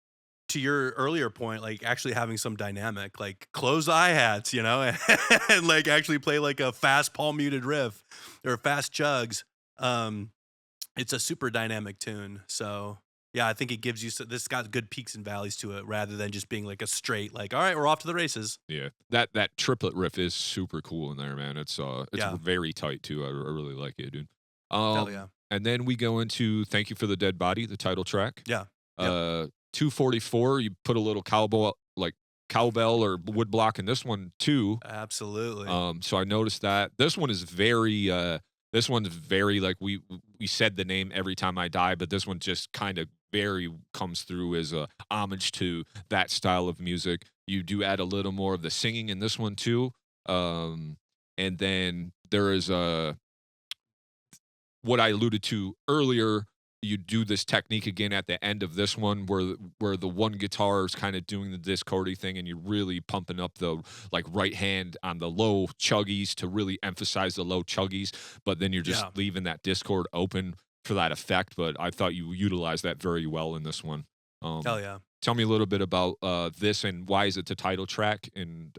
to your earlier point, like actually having some dynamic, like close the hi-hats, and like actually play like a fast palm muted riff or fast chugs. It's a super dynamic tune. So yeah, I think it gives you, this got good peaks and valleys to it rather than just being like a straight, like, all right, we're off to the races. Yeah. That triplet riff is super cool in there, man. It's very tight too. I really like it, dude. Hell yeah. And then we go into Thank You for the Dead Body, the title track. Yeah. 244, you put a little cowbell or woodblock in this one too. Absolutely. So I noticed that this one is very like we said the name Every Time I Die, but this one just kind of very comes through as a homage to that style of music. You do add a little more of the singing in this one too. And then there is what I alluded to earlier. You do this technique again at the end of this one where the one guitar is kind of doing the discordy thing, and you're really pumping up the like right hand on the low chuggies to really emphasize the low chuggies, but then you're just leaving that discord open for that effect. But I thought you utilized that very well in this one. Hell yeah. Tell me a little bit about this and why is it the title track? And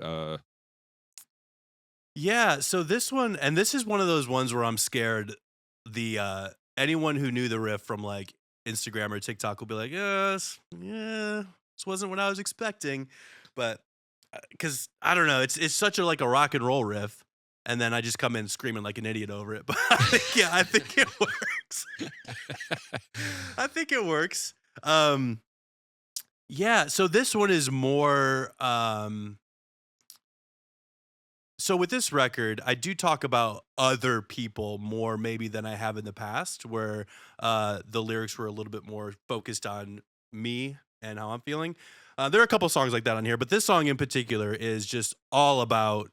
yeah, so this one, and this is one of those ones where I'm scared anyone who knew the riff from like Instagram or TikTok will be like, this wasn't what I was expecting. But because I don't know, it's such a like a rock and roll riff, and then I just come in screaming like an idiot over it. But I think it works. I think it works. Yeah, so this one is more so with this record, I do talk about other people more maybe than I have in the past, where the lyrics were a little bit more focused on me and how I'm feeling. There are a couple songs like that on here, but this song in particular is just all about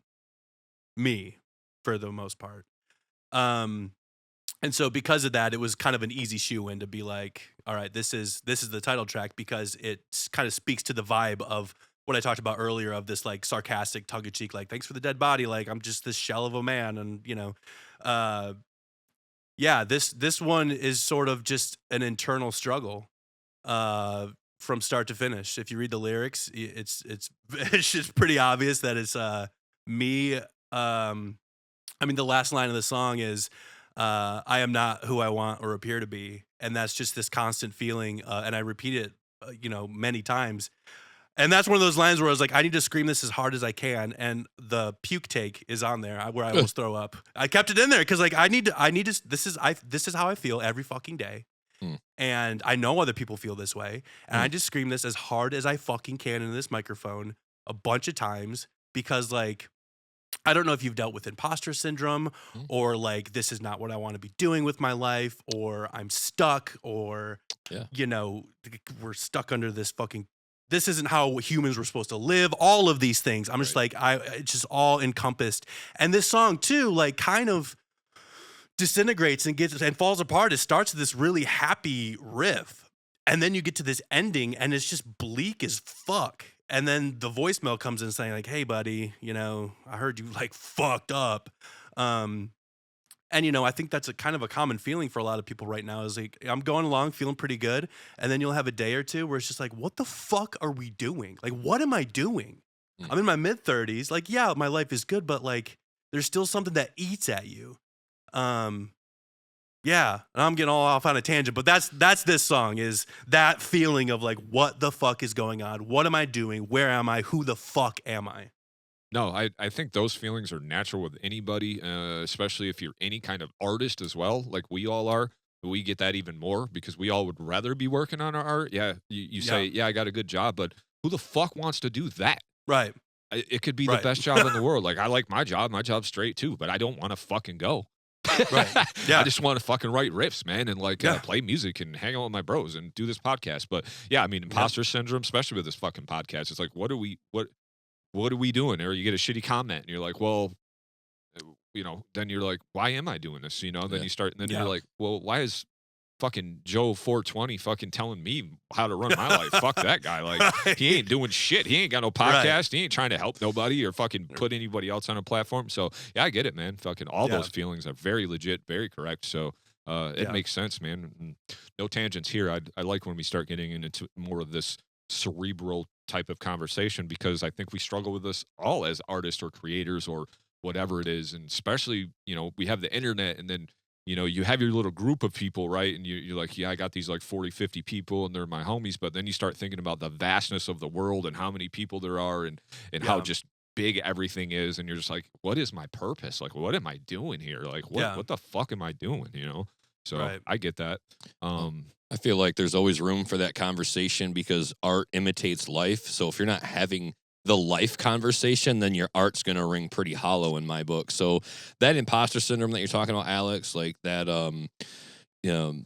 me for the most part. And so because of that, it was kind of an easy shoe-in to be like, all right, this is the title track because it kind of speaks to the vibe of what I talked about earlier of this like sarcastic tongue-in-cheek, like, thanks for the dead body, like I'm just this shell of a man. And this one is sort of just an internal struggle from start to finish. If you read the lyrics, it's just pretty obvious that it's me. I mean, the last line of the song is I am not who I want or appear to be, and that's just this constant feeling, and I repeat it many times. And that's one of those lines where I was like, I need to scream this as hard as I can. And the puke take is on there where I almost throw up. I kept it in there because like I need to, this is how I feel every fucking day. And I know other people feel this way. And I just scream this as hard as I fucking can into this microphone a bunch of times because, like, I don't know if you've dealt with imposter syndrome or, like, this is not what I want to be doing with my life, or I'm stuck, or, you know, we're stuck under this fucking, this isn't how humans were supposed to live. All of these things. I'm just like, it's just all encompassed. And this song too, like, kind of disintegrates and falls apart. It starts with this really happy riff, and then you get to this ending and it's just bleak as fuck. And then the voicemail comes in saying, like, hey buddy, you know, I heard you, like, fucked up. And, you know, I think that's a kind of a common feeling for a lot of people right now is, like, I'm going along feeling pretty good, and then you'll have a day or two where it's just like, what the fuck are we doing? Like, what am I doing? I'm in my mid-30s. Like, yeah, my life is good, but, like, there's still something that eats at you. Yeah, and I'm getting all off on a tangent, but that's this song, is that feeling of, like, what the fuck is going on? What am I doing? Where am I? Who the fuck am I? No, I think those feelings are natural with anybody, especially if you're any kind of artist as well, like we all are. We get that even more because we all would rather be working on our art. Yeah, you say, yeah, I got a good job, but who the fuck wants to do that? Right. It could be the best job in the world. Like, I like my job. My job's straight too, but I don't want to fucking go. Right. Yeah. I just want to fucking write riffs, man, and, like, play music and hang out with my bros and do this podcast. But yeah, I mean, imposter syndrome, especially with this fucking podcast. It's like, what are we doing? Or you get a shitty comment and you're like, well, you know, then you're like, why am I doing this? You know, then you start, and then you're like, well, why is fucking Joe 420 fucking telling me how to run my life? Fuck that guy. Like, he ain't doing shit. He ain't got no podcast. He ain't trying to help nobody or fucking put anybody else on a platform. So yeah, I get it, man. Fucking all those feelings are very legit, very correct. So it makes sense, man. No tangents here. I like when we start getting into more of this cerebral type of conversation, because I think we struggle with this all as artists or creators or whatever it is. And especially, you know, we have the internet, and then, you know, you have your little group of people, right? And you're like, yeah, I got these like 40, 50 people and they're my homies. But then you start thinking about the vastness of the world and how many people there are, and how just big everything is. And you're just like, what is my purpose? Like, what am I doing here? Like, what the fuck am I doing? You know? So I get that. I feel like there's always room for that conversation because art imitates life. So if you're not having the life conversation, then your art's going to ring pretty hollow in my book. So that imposter syndrome that you're talking about, Alex, like that, you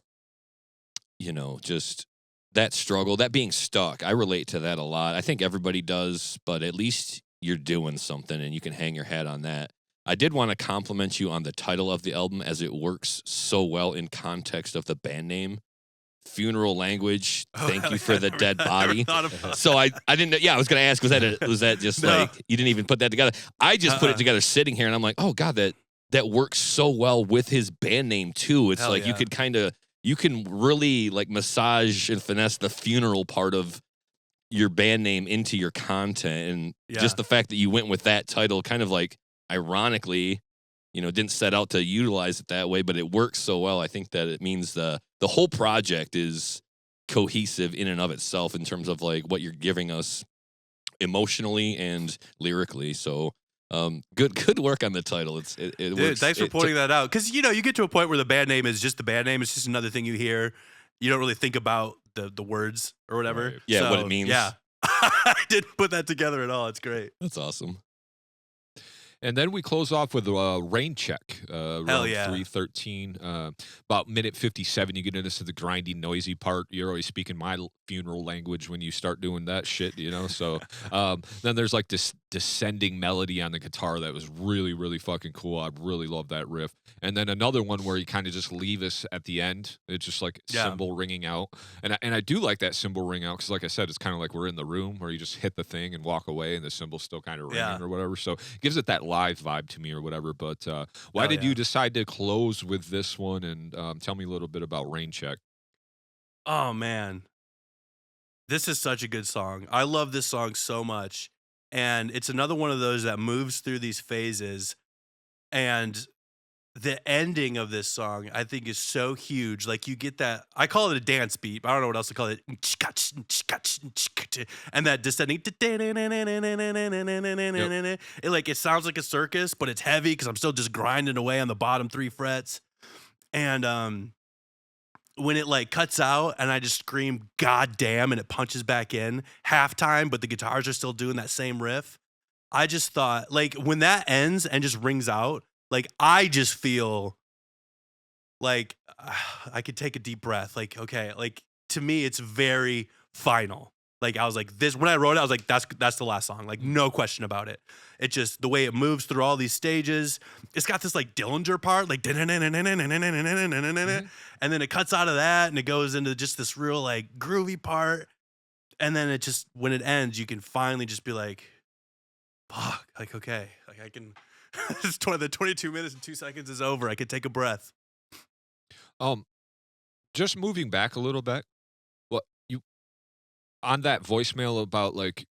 know, just that struggle, that being stuck, I relate to that a lot. I think everybody does, but at least you're doing something and you can hang your hat on that. I did want to compliment you on the title of the album, as it works so well in context of the band name. Funeral Language, thank you for the dead body. So I didn't know. Yeah, I was going to ask, was that just like, you didn't even put that together? I just put it together sitting here, and I'm like, oh God, that works so well with his band name too. It's like, you can really like massage and finesse the funeral part of your band name into your content. And just the fact that you went with that title, kind of like ironically, you know, didn't set out to utilize it that way, but it works so well. I think that it means the whole project is cohesive in and of itself in terms of like what you're giving us emotionally and lyrically. So good work on the title. It Dude, works. Thanks for pointing that out. Because, you know, you get to a point where the band name is just the band name. It's just another thing you hear. You don't really think about the words or whatever. Right. Yeah, so, what it means. Yeah. I didn't put that together at all. It's great. That's awesome. And then we close off with a rain check, around 3:13, about minute 57. You get into the grindy, noisy part. You're always speaking my funeral language when you start doing that shit, you know? So then there's like this descending melody on the guitar that was really, really fucking cool. I really love that riff. And then another one where you kind of just leave us at the end. It's just like cymbal ringing out. And I do like that cymbal ring out because, like I said, it's kind of like we're in the room where you just hit the thing and walk away and the cymbal's still kind of ringing or whatever. So it gives it that live vibe to me or whatever. But why did you decide to close with this one? And tell me a little bit about Rain Check. Oh, man. This is such a good song. I love this song so much. And it's another one of those that moves through these phases. And the ending of this song, I think, is so huge. Like, you get that, I call it a dance beat, but I don't know what else to call it. And that descending, it sounds like a circus, but it's heavy because I'm still just grinding away on the bottom 3 frets. And when it like cuts out and I just scream, God damn, and it punches back in halftime, but the guitars are still doing that same riff. I just thought, like, when that ends and just rings out, like, I just feel like I could take a deep breath. Like, okay, like, to me, it's very final. Like, I was like, this, when I wrote it, I was like, that's the last song. Like, no question about it. It just, the way it moves through all these stages, it's got this like Dillinger part, like, and then it cuts out of that and it goes into just this real like groovy part. And then it just, when it ends, you can finally just be like, fuck, like, okay, like I can, the 22 minutes and 2 seconds is over. I could take a breath. Just moving back a little bit, what you on that voicemail about like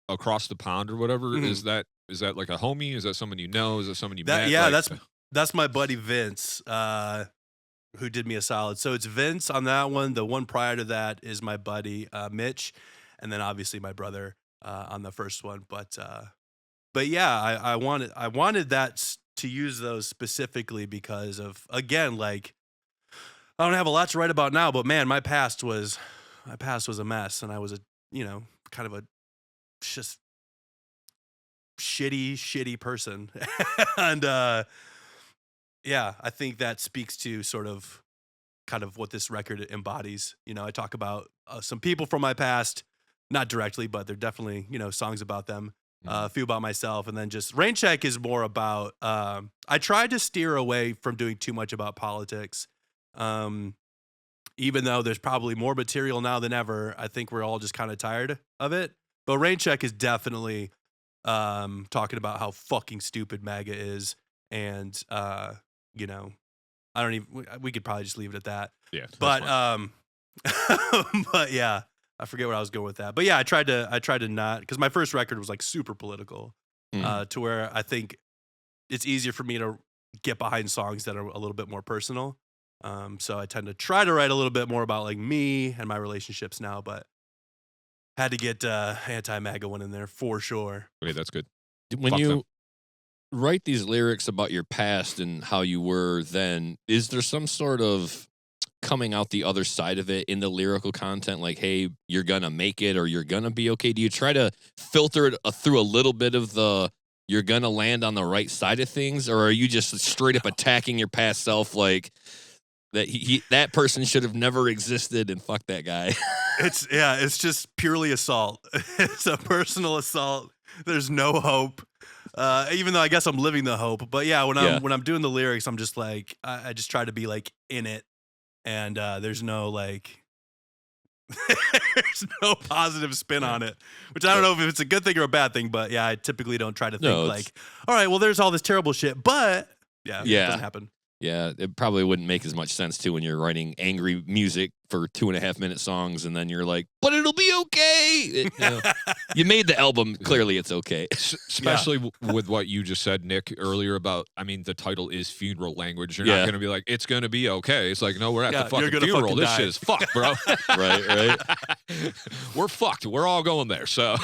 across the pond or whatever, is that like a homie? Is that someone you know? Is that someone you met? Yeah, like, that's my buddy Vince, who did me a solid. So it's Vince on that one. The one prior to that is my buddy Mitch, and then obviously my brother on the first one. But yeah, I wanted that to use those specifically because of, again, like, I don't have a lot to write about now, but man, my past was a mess, and I was kind of a just shitty person. And yeah, I think that speaks to sort of kind of what this record embodies. I talk about some people from my past, not directly, but they're definitely, songs about them. A few about myself, and then just Rain Check is more about, I tried to steer away from doing too much about politics. Even though there's probably more material now than ever, I think we're all just kind of tired of it. But Rain Check is definitely talking about how fucking stupid MAGA is, and I don't even. We could probably just leave it at that. Yeah, but but yeah, I forget what I was going with that. But yeah, I tried to not, because my first record was like super political, to where I think it's easier for me to get behind songs that are a little bit more personal. So I tend to try to write a little bit more about like me and my relationships now, but had to get anti-MAGA one in there for sure. Okay, that's good. When Fuck you them. write these lyrics about your past and how you were then, is there some sort of coming out the other side of it in the lyrical content? Like, hey, you're gonna make it, or you're gonna be okay? Do you try to filter it through a little bit of the you're gonna land on the right side of things, or are you just straight up attacking your past self, like that that person should have never existed and fuck that guy? It's just purely assault. It's a personal assault. There's no hope. Even though I guess I'm living the hope. But yeah, when I'm doing the lyrics, I'm just like, I just try to be like in it, and there's no like there's no positive spin on it, which I don't know if it's a good thing or a bad thing. But yeah, I typically don't try to think like, all right, well, there's all this terrible shit, but yeah, it doesn't happen. Yeah, it probably wouldn't make as much sense too when you're writing angry music for 2.5-minute songs, and then you're like, but it'll be okay. You made the album, clearly it's okay. Especially with what you just said, Nick, earlier about, I mean, the title is funeral language. You're not going to be like, it's going to be okay. It's like, no, we're at the fucking funeral. Fucking this die. shit is fucked, bro. Right. We're fucked. We're all going there. So,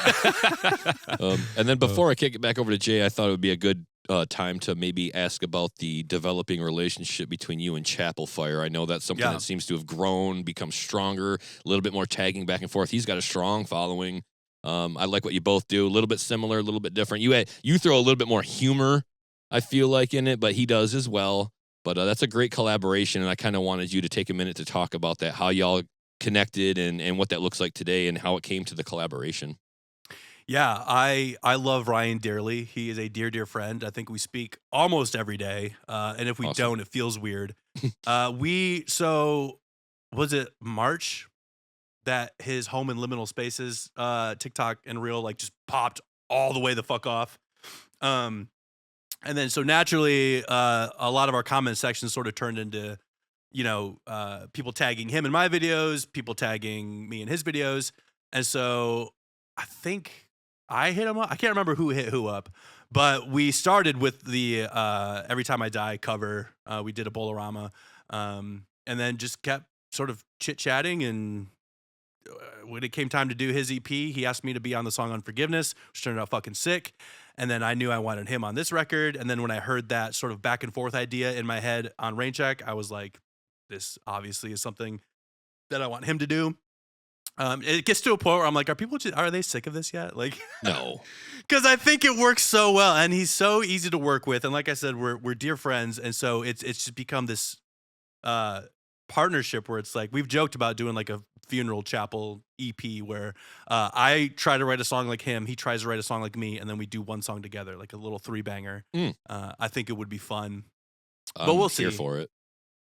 and then before I kick it back over to Jay, I thought it would be a good time to maybe ask about the developing relationship between you and Chapel Fire. I know that's something that seems to have grown, become stronger, a little bit more tagging back and forth. He's got a strong following. I like what you both do. A little bit similar, a little bit different. You throw a little bit more humor, I feel like, in it, but he does as well. But that's a great collaboration, and I kind of wanted you to take a minute to talk about that, how y'all connected and what that looks like today and how it came to the collaboration. Yeah, I love Ryan dearly. He is a dear friend. I think we speak almost every day. And if we don't, it feels weird. Was it March that his home in Liminal Spaces TikTok and Reel like just popped all the way the fuck off? And then so naturally a lot of our comment sections sort of turned into, people tagging him in my videos, people tagging me in his videos. And so I think I hit him up. I can't remember who hit who up, but we started with the Every Time I Die cover. We did a Bolorama, and then just kept sort of chit-chatting. And when it came time to do his EP, he asked me to be on the song Unforgiveness, which turned out fucking sick. And then I knew I wanted him on this record. And then when I heard that sort of back and forth idea in my head on Rain Check, I was like, this obviously is something that I want him to do. It gets to a point where I'm like, are they sick of this yet? Like, No. because I think it works so well, and he's so easy to work with, and like I said, we're dear friends, and so it's just become this partnership where it's like we've joked about doing like a funeral chapel EP where I try to write a song like him, he tries to write a song like me, and then we do one song together, like a little 3-banger. I think it would be fun, but we'll see. Here for it.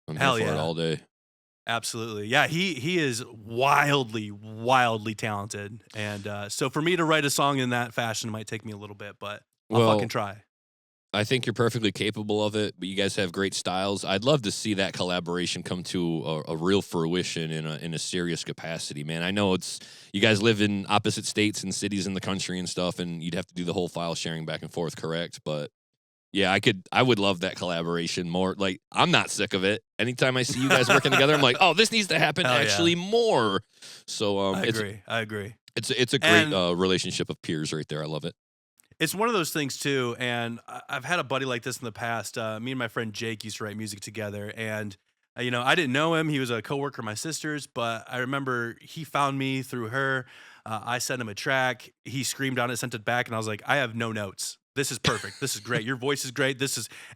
I'm Hell here for yeah. it all day. Absolutely. Yeah, he is wildly talented. And so for me to write a song in that fashion might take me a little bit, but I'll fucking try. I think you're perfectly capable of it, but you guys have great styles. I'd love to see that collaboration come to a real fruition in a serious capacity, man. I know you guys live in opposite states and cities in the country and stuff, and you'd have to do the whole file sharing back and forth, correct? But yeah, I would love that collaboration more. Like, I'm not sick of it. Anytime I see you guys working together, I'm like, oh, this needs to happen more. So I agree. It's a great relationship of peers right there. I love it. It's one of those things too, and I've had a buddy like this in the past. Me and my friend Jake used to write music together, and I didn't know him. He was a coworker of my sister's, but I remember he found me through her. I sent him a track. He screamed on it, sent it back, and I was like, I have no notes. This is perfect. This is great. Your voice is great.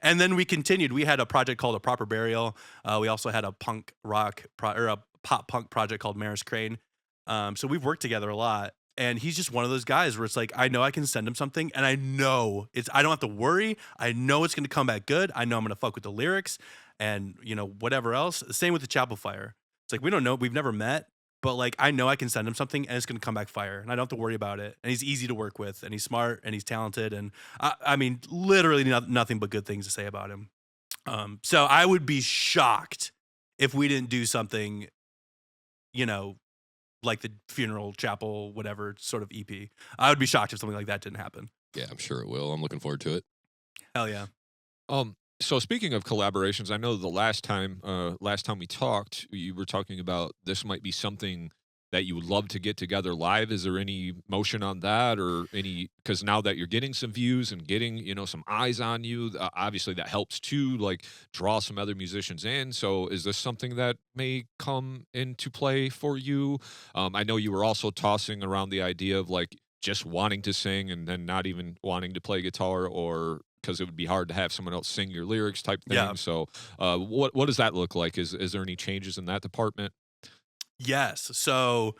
And then we continued. We had a project called A Proper Burial. We also had a punk rock or a pop punk project called Maris Crane. So we've worked together a lot. And he's just one of those guys where it's like, I know I can send him something, and I know I don't have to worry. I know it's going to come back good. I know I'm going to fuck with the lyrics and, whatever else. Same with the Chapel Fire. It's like, we don't know. We've never met, but like, I know I can send him something and it's going to come back fire, and I don't have to worry about it. And he's easy to work with, and he's smart, and he's talented. And I mean, literally nothing but good things to say about him. So I would be shocked if we didn't do something, like the funeral chapel, whatever sort of EP. I would be shocked if something like that didn't happen. Yeah, I'm sure it will. I'm looking forward to it. Hell yeah. So speaking of collaborations, I know the last time we talked, you were talking about this might be something that you would love to get together live. Is there any motion on that, or because now that you're getting some views and getting, some eyes on you, obviously that helps too, like draw some other musicians in. So is this something that may come into play for you? I know you were also tossing around the idea of like just wanting to sing and then not even wanting to play guitar, or because it would be hard to have someone else sing your lyrics type thing. Yeah. So what does that look like? Is there any changes in that department? Yes. So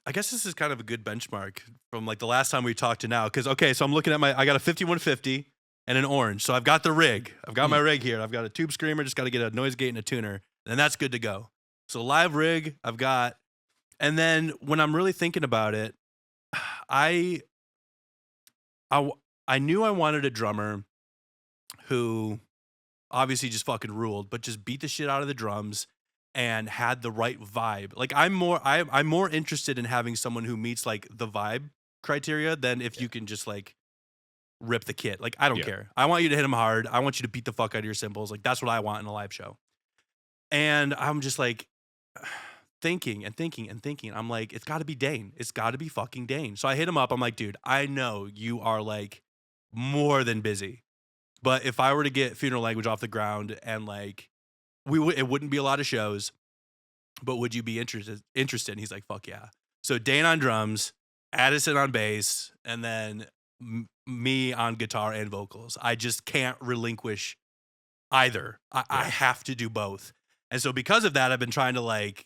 I guess this is kind of a good benchmark from like the last time we talked to now. So I'm looking at I got a 5150 and an orange. So I've got the rig. I've got my rig here. I've got a tube screamer, just got to get a noise gate and a tuner, and that's good to go. So live rig I've got. And then when I'm really thinking about it, I knew I wanted a drummer who obviously just fucking ruled, but just beat the shit out of the drums and had the right vibe. Like I'm more interested in having someone who meets like the vibe criteria than if you can just like rip the kit. Like I don't care. I want you to hit them hard. I want you to beat the fuck out of your cymbals. Like that's what I want in a live show. And I'm just like thinking. I'm like, it's got to be Dane. It's got to be fucking Dane. So I hit him up. I'm like, dude, I know you are like more than busy, but if I were to get Funeral Language off the ground and like it wouldn't be a lot of shows, but would you be interested? And he's like, fuck yeah. So Dane on drums, Addison on bass, and then me on guitar and vocals. I just can't relinquish either. I have to do both. And so because of that, I've been trying to like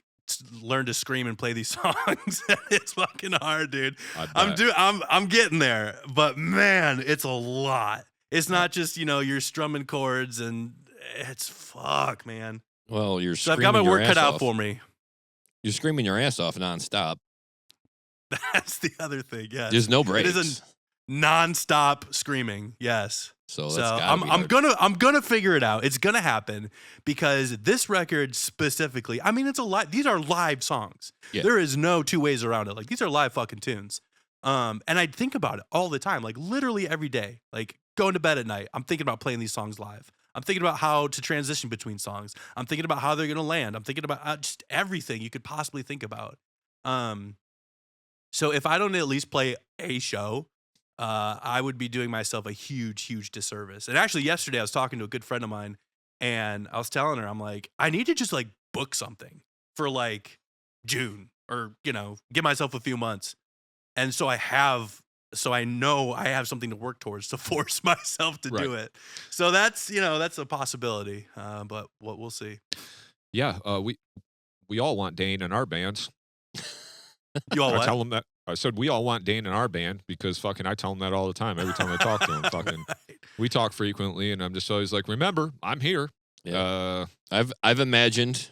learn to scream and play these songs. It's fucking hard, dude. I'm getting there, but man, it's a lot. It's not just, you're strumming chords, and it's fuck, man. Well, So I've got my work cut out for me. You're screaming your ass off nonstop. That's the other thing. Yes. There's no breaks. It is a nonstop screaming. Yes. So I'm gonna figure it out. It's gonna happen because this record specifically, I mean, it's a live. These are live songs. Yeah. There is no two ways around it. Like these are live fucking tunes. And I think about it all the time, like literally every day. Like going to bed at night, I'm thinking about playing these songs live. I'm thinking about how to transition between songs. I'm thinking about how they're gonna land. I'm thinking about just everything you could possibly think about. So if I don't at least play a show, I would be doing myself a huge, huge disservice. And actually yesterday I was talking to a good friend of mine, And I was telling her, I'm like, I need to just like book something for like June or, give myself a few months. And so I know I have something to work towards to force myself to do it. So that's a possibility. But what we'll see. Yeah. We all want Dane in our bands. You all I what? tell him that. I said we all want Dane in our band because fucking I tell him that all the time. Every time I talk to him, fucking we talk frequently, and I'm just always like, remember, I'm here. Yeah. I've imagined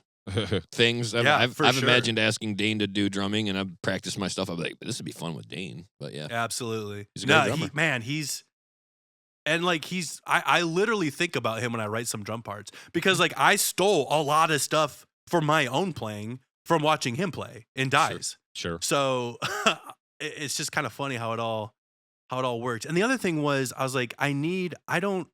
things. I've for sure. imagined asking Dane to do drumming, and I've practiced my stuff. I'm like, this would be fun with Dane. But yeah, absolutely. He's a great drummer. I literally think about him when I write some drum parts because like I stole a lot of stuff for my own playing from watching him play in Dies. Sure. So it's just kind of funny how it all worked. And the other thing was I was like, I don't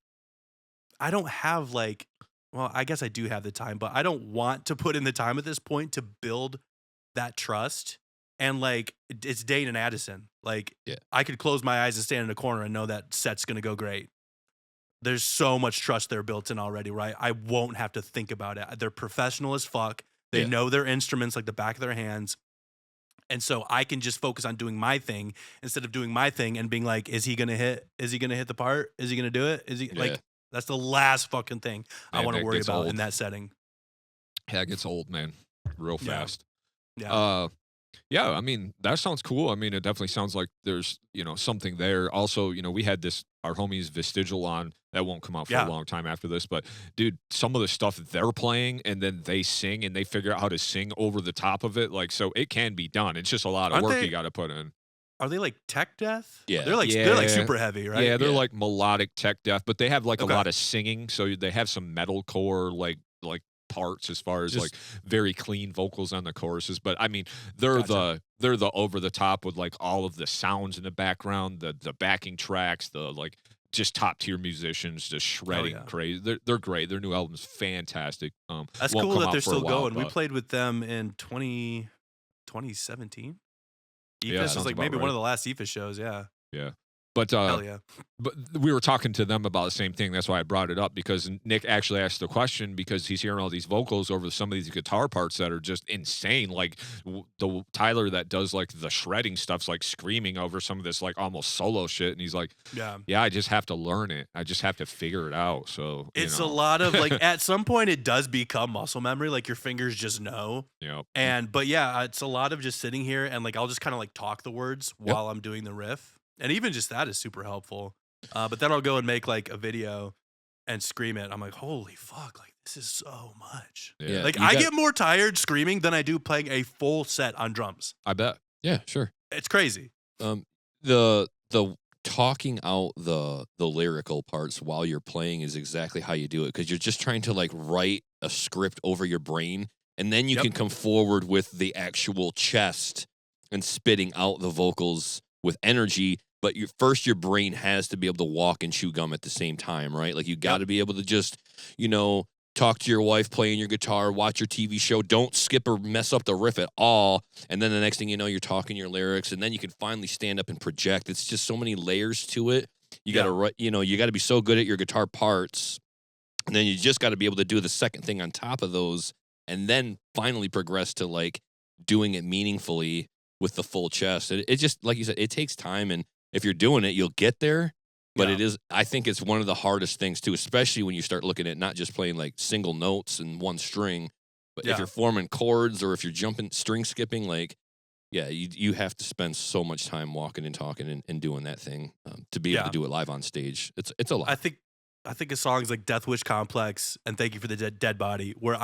have like, well, I guess I do have the time, but I don't want to put in the time at this point to build that trust. And like, it's Dane and Addison. Like, I could close my eyes and stand in a corner and know that set's going to go great. There's so much trust there built in already, right? I won't have to think about it. They're professional as fuck. They know their instruments like the back of their hands. And so I can just focus on doing my thing instead of doing my thing and being like, is he going to hit? Is he going to hit the part? Is he going to do it? Is he like, that's the last fucking thing I want to worry about in that setting. Yeah, it gets old, man, real fast. Yeah. Yeah, I mean, that sounds cool. I mean, it definitely sounds like there's, something there. Also, we had our homies Vestigial on. That won't come out for a long time after this. But, dude, some of the stuff they're playing and then they sing and they figure out how to sing over the top of it. Like, so it can be done. It's just a lot of work you got to put in. Are they like tech death? Yeah. They're like super heavy, right? Yeah, they're like melodic tech death, but they have like a lot of singing. So they have some metalcore, like parts as far as like very clean vocals on the choruses, but I mean they're the over the top with like all of the sounds in the background, the backing tracks, the like just top tier musicians just shredding crazy. They're great. Their new album's fantastic. That's cool that they're still going. We played with them in 2017. EFIS was like maybe one of the last EFIS shows. Yeah. But hell yeah. But we were talking to them about the same thing. That's why I brought it up, because Nick actually asked the question because he's hearing all these vocals over some of these guitar parts that are just insane. Like the Tyler that does like the shredding stuff's like screaming over some of this like almost solo shit, and he's like, yeah, I just have to learn it. I just have to figure it out. So it's a lot of like at some point it does become muscle memory. Like your fingers just know. But yeah, it's a lot of just sitting here and like I'll just kind of like talk the words while I'm doing the riff. And even just that is super helpful. But then I'll go and make like a video and scream it. I'm like, holy fuck, like this is so much. Yeah. Like I get more tired screaming than I do playing a full set on drums. I bet. Yeah, sure. It's crazy. The talking out the lyrical parts while you're playing is exactly how you do it, because you're just trying to like write a script over your brain, and then you can come forward with the actual chest and spitting out the vocals with energy. But your brain has to be able to walk and chew gum at the same time, right? Like you got to be able to just, talk to your wife, playing your guitar, watch your TV show. Don't skip or mess up the riff at all. And then the next thing you know, you're talking your lyrics, and then you can finally stand up and project. It's just so many layers to it. You got to, you got to be so good at your guitar parts, and then you just got to be able to do the second thing on top of those, and then finally progress to like doing it meaningfully with the full chest. It just, like you said, it takes time, and if you're doing it, you'll get there. But I think it's one of the hardest things too, especially when you start looking at not just playing like single notes and one string, but if you're forming chords or if you're jumping, string skipping, like, you have to spend so much time walking and talking and doing that thing to be able to do it live on stage. It's a lot. I think of songs like Death Wish Complex and Thank You for the Dead Body, where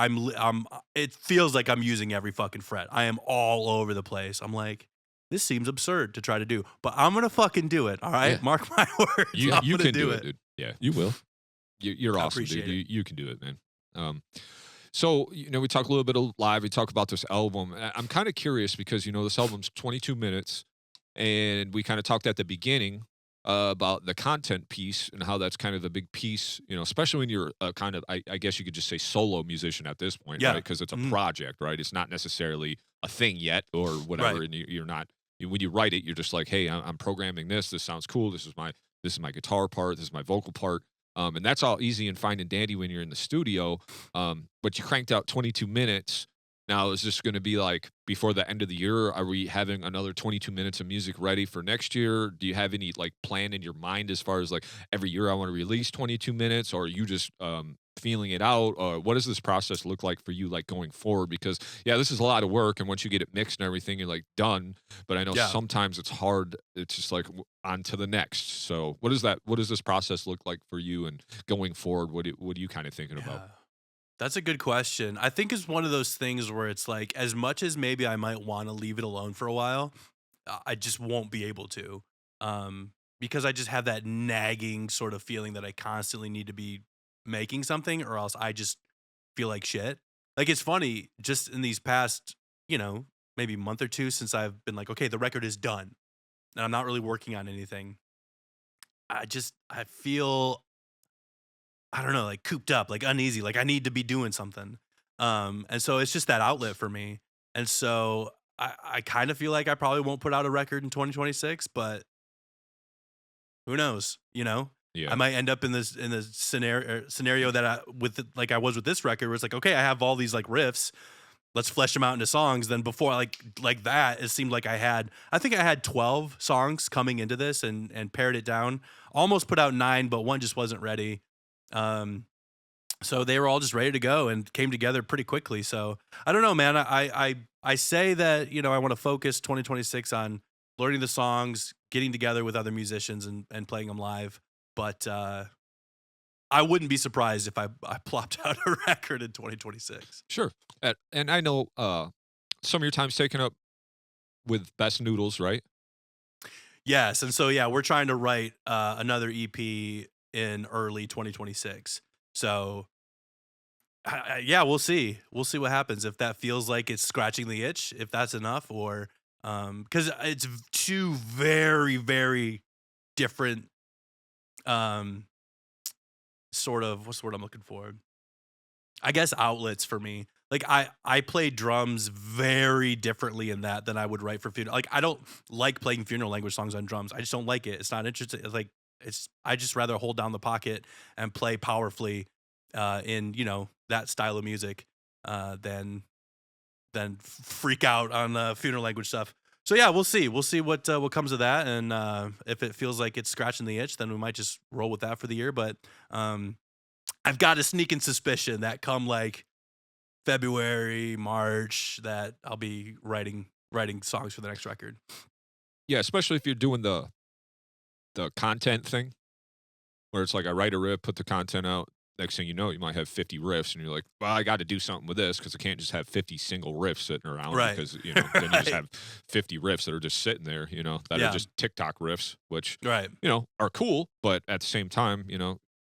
it feels like I'm using every fucking fret. I am all over the place. I'm like, this seems absurd to try to do, but I'm going to fucking do it. All right. Mark my words. You can do it, dude. Yeah, you will. You're awesome, dude. You can do it, man. So, we talk a little bit of live. We talk about this album. I'm kind of curious because, this album's 22 minutes, and we kind of talked at the beginning about the content piece and how that's kind of the big piece, especially when you're kind of, I guess you could just say solo musician at this point, right? Because it's a project, right? It's not necessarily a thing yet or whatever, right. And you're not, when you write it, you're just like, hey, I'm programming this. This sounds cool. This is my guitar part. This is my vocal part. And that's all easy and fine and dandy when you're in the studio. But you cranked out 22 minutes. Now, is this going to be like before the end of the year? Are we having another 22 minutes of music ready for next year? Do you have any like plan in your mind as far as like every year I want to release 22 minutes, or are you just feeling it out? Or what does this process look like for you, like going forward? Because yeah, this is a lot of work, and once you get it mixed and everything, you're like done. But I know Yeah. sometimes it's hard. It's just like on to the next. So what is that? What does this process look like for you, and going forward? What are you kind of thinking about? Yeah. That's a good question. I think it's one of those things where it's like, as much as maybe I might want to leave it alone for a while, I just won't be able to, because I just have that nagging sort of feeling that I constantly need to be making something, or else I just feel like shit. Like, it's funny, just in these past, maybe month or two since I've been like, okay, the record is done, and I'm not really working on anything. I feel, I don't know, like cooped up, like uneasy, like I need to be doing something. And so it's just that outlet for me. And so I kind of feel like I probably won't put out a record in 2026, but who knows? I Yeah. might end up in this scenario that like I was with this record, where it's like, okay, I have all these like riffs, let's flesh them out into songs. Then before like that, it seemed like I think I had 12 songs coming into this, and pared it down. Almost put out 9, but one just wasn't ready. So they were all just ready to go and came together pretty quickly. So I don't know, man. I say that, I want to focus 2026 on learning the songs, getting together with other musicians and playing them live. But I wouldn't be surprised if I plopped out a record in 2026. Sure. And I know some of your time's taken up with Best Noodles, right? Yes. And so, yeah, we're trying to write another EP in early 2026. So, yeah, we'll see. We'll see what happens. If that feels like it's scratching the itch, if that's enough, or because it's two very, very different sort of, what's the word I'm looking for? I guess outlets for me. Like I play drums very differently in that than I would write for funeral. Like I don't like playing funeral language songs on drums. I just don't like it. It's not interesting. It's like I just rather hold down the pocket and play powerfully in that style of music than freak out on funeral language stuff. So yeah, we'll see. We'll see what comes of that, and if it feels like it's scratching the itch, then we might just roll with that for the year. But I've got a sneaking suspicion that come like February, March, that I'll be writing songs for the next record. Yeah, especially if you're doing the content thing, where it's like I write a riff, put the content out. Next thing you know, you might have 50 riffs, and you're like, well, I got to do something with this because I can't just have 50 single riffs sitting around. Right. Because then you just have 50 riffs that are just sitting there, that Yeah. are just TikTok riffs, which Right. are cool, but at the same time,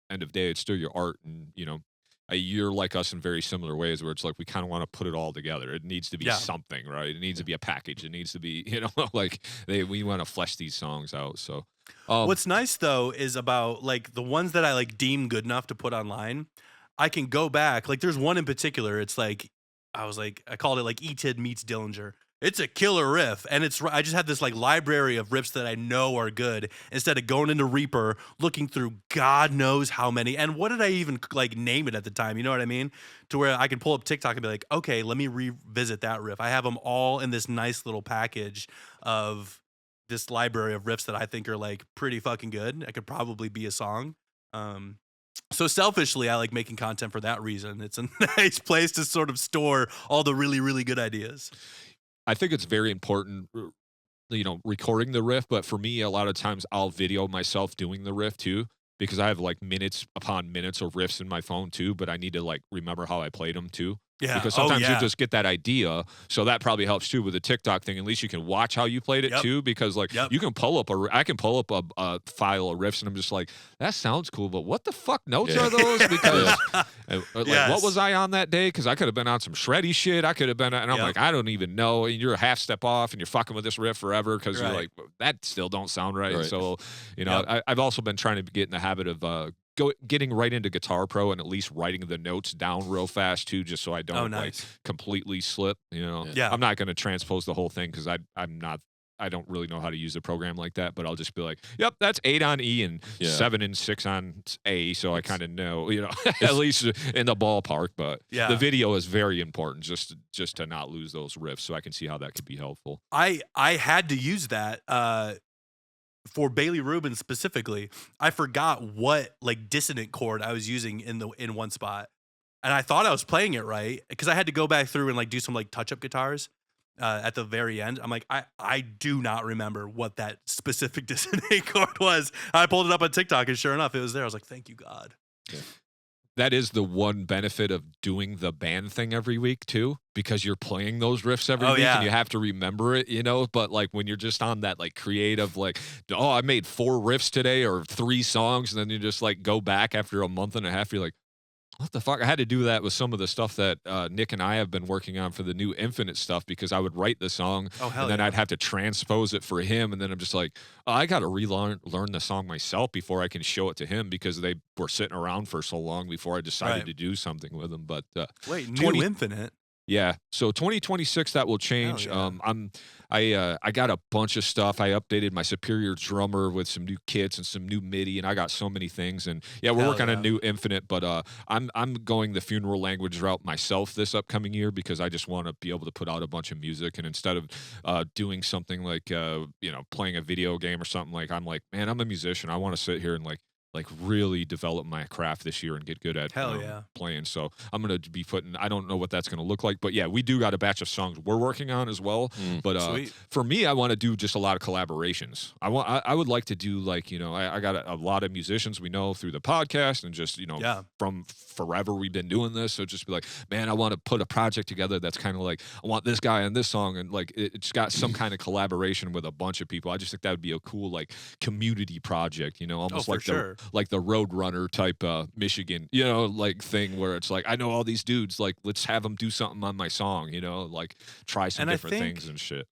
end of day, it's still your art, and you're like us in very similar ways, where it's like we kind of want to put it all together. It needs to be Yeah. something, right? It needs to be a package. It needs to be, like we want to flesh these songs out. So What's nice though is about like the ones that I like deem good enough to put online, I can go back. Like there's one in particular. It's like I called it like E-Tid meets Dillinger. It's a killer riff, and I just have this like library of riffs that I know are good, instead of going into Reaper looking through God knows how many. And what did I even like name it at the time? You know what I mean? To where I can pull up TikTok and be like, okay, let me revisit that riff. I have them all in this nice little package of this library of riffs that I think are like pretty fucking good. It could probably be a song. So selfishly, I like making content for that reason. It's a nice place to sort of store all the really, really good ideas. I think it's very important, recording the riff. But for me, a lot of times I'll video myself doing the riff too, because I have like minutes upon minutes of riffs in my phone too. But I need to like remember how I played them too. Yeah. Because sometimes yeah. you just get that idea. So that probably helps too with the TikTok thing. At least you can watch how you played it Yep. too. Because like Yep. you can pull up I can pull up a file of riffs, and I'm just like, that sounds cool, but what the fuck notes Yeah. are those? Because like, Yes. what was I on that day? Because I could have been on some shreddy shit. I could have been, and I'm Yep. like, I don't even know. And you're a half step off, and you're fucking with this riff forever because you're Right. like, that still don't sound right. Right. So, Yep. I've also been trying to get in the habit of getting right into Guitar Pro and at least writing the notes down real fast too, just so I don't Oh, like nice. completely slip. Yeah. I'm not going to transpose the whole thing because I don't really know how to use a program like that, but I'll just be like, yep, that's 8 on E and 7 and 6 on A. So I kind of know, at least in the ballpark. But the video is very important just to not lose those riffs. So I can see how that could be helpful. I had to use that for Bailey Rubin specifically. I forgot what like dissonant chord I was using in one spot. And I thought I was playing it right because I had to go back through and like do some like touch-up guitars at the very end. I'm like, I do not remember what that specific dissonant chord was. I pulled it up on TikTok and sure enough, it was there. I was like, thank you, God. Yeah. That is the one benefit of doing the band thing every week too, because you're playing those riffs every week and you have to remember it, but like when you're just on that like creative, like, oh, I made 4 riffs today or 3 songs. And then you just like go back after a month and a half. You're like, what the fuck? I had to do that with some of the stuff that Nick and I have been working on for the new Infinite stuff because I would write the song and then I'd have to transpose it for him. And then I'm just like, oh, I got to learn the song myself before I can show it to him because they were sitting around for so long before I decided to do something with them. But wait, new Infinite? Yeah. So 2026, that will change. I got a bunch of stuff. I updated my Superior drummer with some new kits and some new MIDI, and I got so many things. And we're working on a new Infinite, but I'm going the funeral language route myself this upcoming year because I just want to be able to put out a bunch of music. And instead of doing something like playing a video game or something, like I'm like, man, I'm a musician. I want to sit here and like really develop my craft this year and get good at playing. So I'm going to be I don't know what that's going to look like, but we do got a batch of songs we're working on as well. But for me, I want to do just a lot of collaborations. I would like to do like, I got a lot of musicians we know through the podcast and just, from forever we've been doing this. So just be like, man, I want to put a project together that's kind of like, I want this guy on this song. And like, it's got some kind of collaboration with a bunch of people. I just think that would be a cool, like community project, almost like the Roadrunner type Michigan, like thing where it's like, I know all these dudes, like, let's have them do something on my song, like try some different things and shit.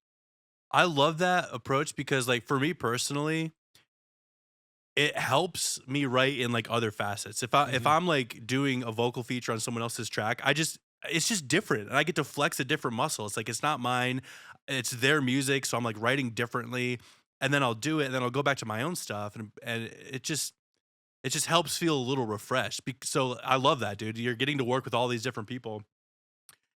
I love that approach because like for me personally, it helps me write in like other facets. If I'm like doing a vocal feature on someone else's track, it's just different and I get to flex a different muscle. It's like, it's not mine, it's their music. So I'm like writing differently and then I'll do it and then I'll go back to my own stuff and it just helps feel a little refreshed. So I love that, dude. You're getting to work with all these different people.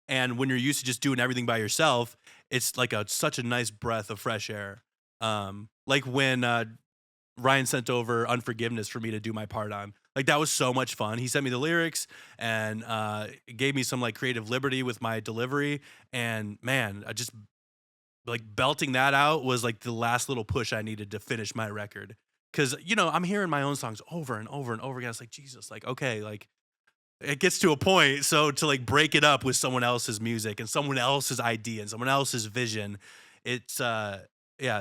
And when you're used to just doing everything by yourself, it's like such a nice breath of fresh air. Like when Ryan sent over Unforgiveness for me to do my part on. Like that was so much fun. He sent me the lyrics and gave me some like creative liberty with my delivery. And man, I just like belting that out was like the last little push I needed to finish my record. Because, I'm hearing my own songs over and over and over again. It's like, Jesus, like, okay, like, it gets to a point. So to, like, break it up with someone else's music and someone else's idea and someone else's vision, it's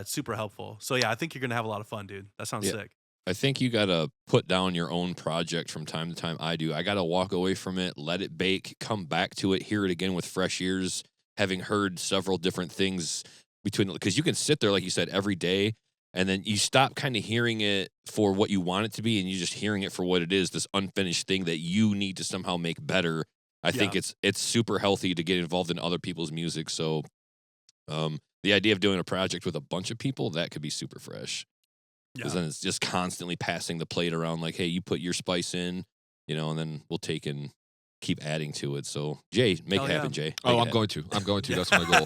super helpful. So, I think you're going to have a lot of fun, dude. That sounds sick. I think you got to put down your own project from time to time. I do. I got to walk away from it, let it bake, come back to it, hear it again with fresh ears, having heard several different things because you can sit there, like you said, every day. And then you stop kind of hearing it for what you want it to be, and you're just hearing it for what it is, this unfinished thing that you need to somehow make better. I think it's super healthy to get involved in other people's music. So the idea of doing a project with a bunch of people, that could be super fresh. Because then it's just constantly passing the plate around like, hey, you put your spice in, and then we'll take and keep adding to it. So Jay, make it happen, Jay. I'm going to. That's my goal.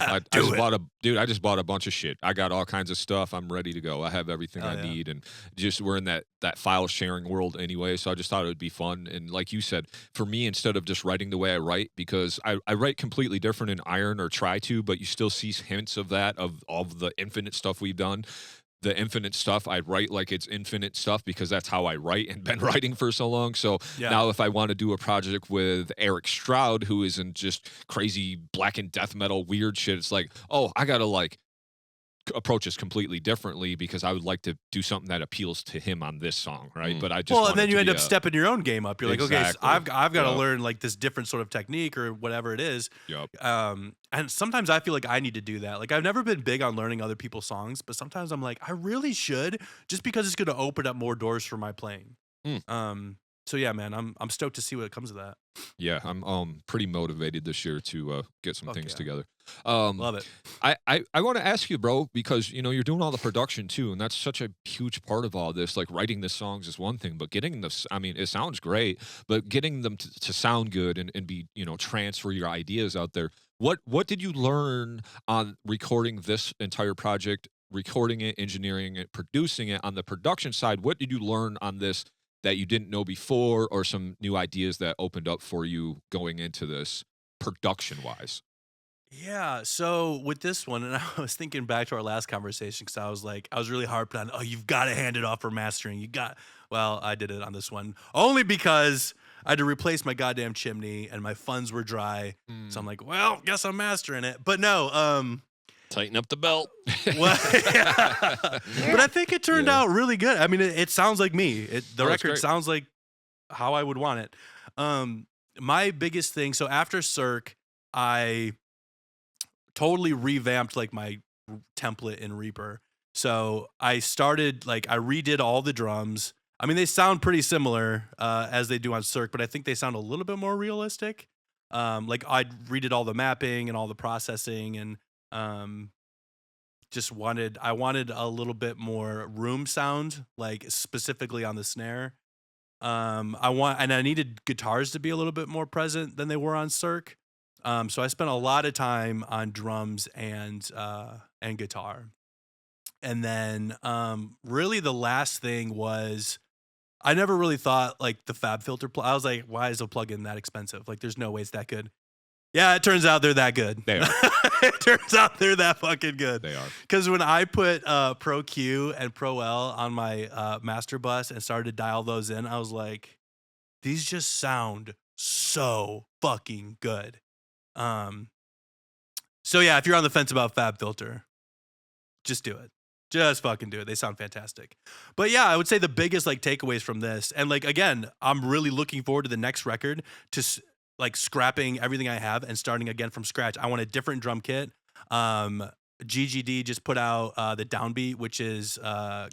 I just bought a bunch of shit. I got all kinds of stuff. I'm ready to go. I have everything I need, and just we're in that file sharing world anyway. So I just thought it would be fun. And like you said, for me, instead of just writing the way I write, because I write completely different in Iron or try to, but you still see hints of that of the Infinite stuff we've done. The Infinite stuff, I write like it's infinite stuff because that's how I write and been writing for so long. So now if I want to do a project with Eric Stroud, who isn't just crazy black and death metal weird shit, it's like, oh, I got to like approach this completely differently because I would like to do something that appeals to him on this song, right? But I just and then you end up stepping your own game up. You're like, okay, so I've got to learn like this different sort of technique or whatever it is. And sometimes I feel like I need to do that. Like I've never been big on learning other people's songs, but sometimes I'm like, I really should, just because it's going to open up more doors for my playing. So yeah, man, I'm stoked to see what comes of that. Yeah, I'm pretty motivated this year to get some Fuck things yeah. together. Love it. I want to ask you, bro, because you're doing all the production too, and that's such a huge part of all this. Like writing the songs is one thing, but getting this, I mean, it sounds great, but getting them to sound good and be transfer your ideas out there. What did you learn on recording this entire project, recording it, engineering it, producing it on the production side? What did you learn on this that you didn't know before, or some new ideas that opened up for you going into this production wise? Yeah. So with this one, and I was thinking back to our last conversation because I was really harping on, oh, you've got to hand it off for mastering. Well, I did it on this one only because I had to replace my goddamn chimney and my funds were dry. So I'm like, well, guess I'm mastering it. But no, Tighten up the belt. well, but I think it turned out really good. I mean, it sounds like me. The Oh, that's record great. sounds like how I would want it. My biggest thing, so after Cirque, I totally revamped like my template in Reaper. So I started I redid all the drums. I mean, they sound pretty similar as they do on Cirque, but I think they sound a little bit more realistic. Like I redid all the mapping and all the processing, and I wanted a little bit more room sound, like specifically on the snare. I needed guitars to be a little bit more present than they were on Cirque. So I spent a lot of time on drums and guitar. And then really the last thing was I never really thought like the Fab Filter. I was like, why is a plugin that expensive? Like, there's no way it's that good. Yeah, it turns out they're that good. They are. It turns out they're that fucking good. They are. Because when I put Pro Q and Pro L on my master bus and started to dial those in, I was like, these just sound so fucking good. So yeah, if you're on the fence about Fab Filter, just do it. Just fucking do it. They sound fantastic. But yeah, I would say the biggest takeaways from this, and again, I'm really looking forward to the next record to scrapping everything I have and starting again from scratch. I want a different drum kit. GGD just put out the downbeat, which is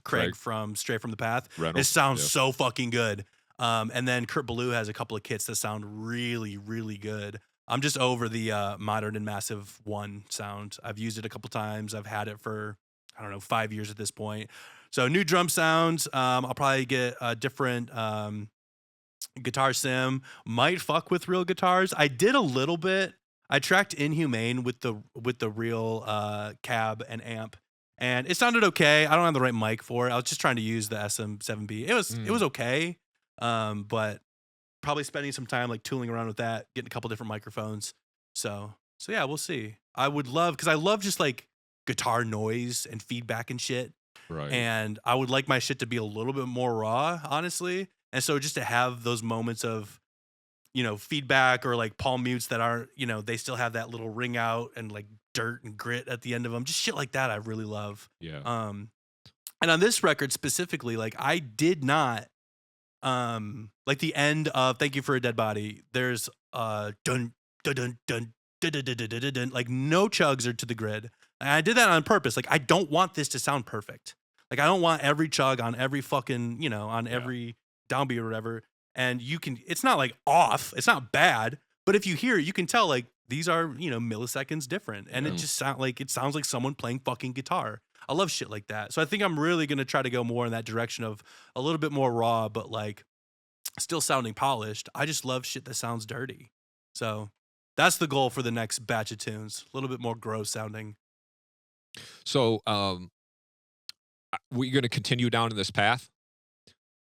Craig from Straight from the Path. Reynolds, It sounds yeah. so fucking good. And then Kurt Ballou has a couple of kits that sound really, really good. I'm just over the Modern and Massive 1 sound. I've used it a couple times. I've had it for, 5 years at this point. So new drum sounds. I'll probably get a different guitar sim. Might fuck with real guitars. I did a little bit. I tracked Inhumane with the real cab and amp, and it sounded okay. I don't have the right mic for it. I was just trying to use the SM7B. It was okay, but probably spending some time tooling around with that, getting a couple different microphones. So yeah, we'll see. I would love, because I love just guitar noise and feedback and shit. Right. And I would like my shit to be a little bit more raw, honestly. And so just to have those moments of, feedback or palm mutes that aren't, they still have that little ring out and dirt and grit at the end of them. Just shit like that I really love. Yeah. And on this record specifically, I did not, the end of Thank You for a Dead Body, there's dun dun dun dun dun dun dun dun dun, no chugs are to the grid. And I did that on purpose. I don't want this to sound perfect. I don't want every chug on every fucking, on every downbeat or whatever. And it's not off. It's not bad. But if you hear it, you can tell these are, milliseconds different. And it just sounds like someone playing fucking guitar. I love shit like that. So I think I'm really going to try to go more in that direction of a little bit more raw, but still sounding polished. I just love shit that sounds dirty. So that's the goal for the next batch of tunes. A little bit more gross sounding. So, we're going to continue down in this path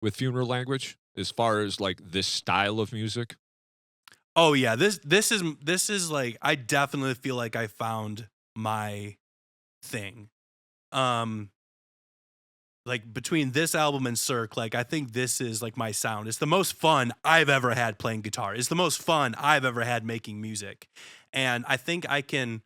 with Funeral Language as far as this style of music. Oh yeah, this is I definitely feel like I found my thing. Between this album and Cirque, I think this is my sound. It's the most fun I've ever had playing guitar. It's the most fun I've ever had making music. And I think I can,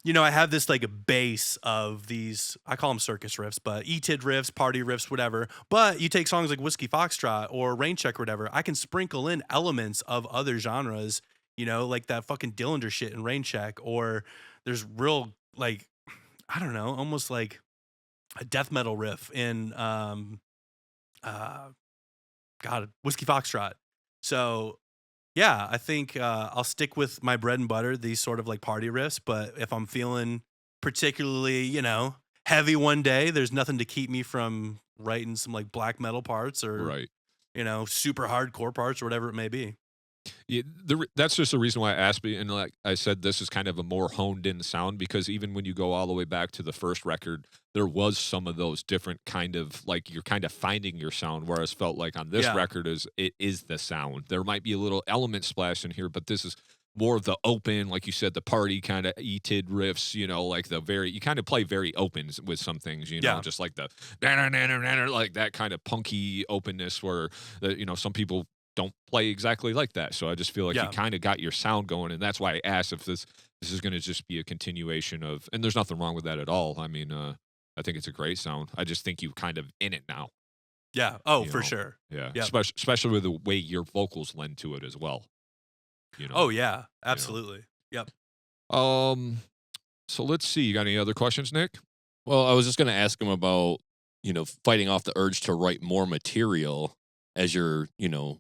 I have this a base of these, I call them circus riffs, but E-Tid riffs, party riffs, whatever. But you take songs like Whiskey Foxtrot or Rain Check or whatever, I can sprinkle in elements of other genres, like that fucking Dillinger shit in Rain Check, or there's real, I don't know, almost a death metal riff in, God, God, Whiskey Foxtrot. So yeah, I think I'll stick with my bread and butter, these sort of like party riffs. But if I'm feeling particularly, heavy one day, there's nothing to keep me from writing some like black metal parts or, Right. super hardcore parts or whatever it may be. Yeah, that's just the reason why I asked me, and like I said, this is kind of a more honed in sound because even when you go all the way back to the first record, there was some of those different kind of like you're kind of finding your sound. Whereas felt like on this Yeah. record it is the sound. There might be a little element splash in here, but this is more of the open, like you said, the party kind of ETID riffs. Like you kind of play very open with some things. Yeah. Just like the like that kind of punky openness where some people don't play exactly like that. So I just feel like Yeah. you kind of got your sound going, and that's why I asked if this is going to just be a continuation of. And there's nothing wrong with that at all. I mean, I think it's a great sound. I just think you kind of in it now. Yeah. Oh, You for know. sure. Yeah, Yep. especially with the way your vocals lend to it as well. Oh yeah, absolutely. Yep. So let's see. You got any other questions, Nick? Well, I was just going to ask him about, fighting off the urge to write more material as you're,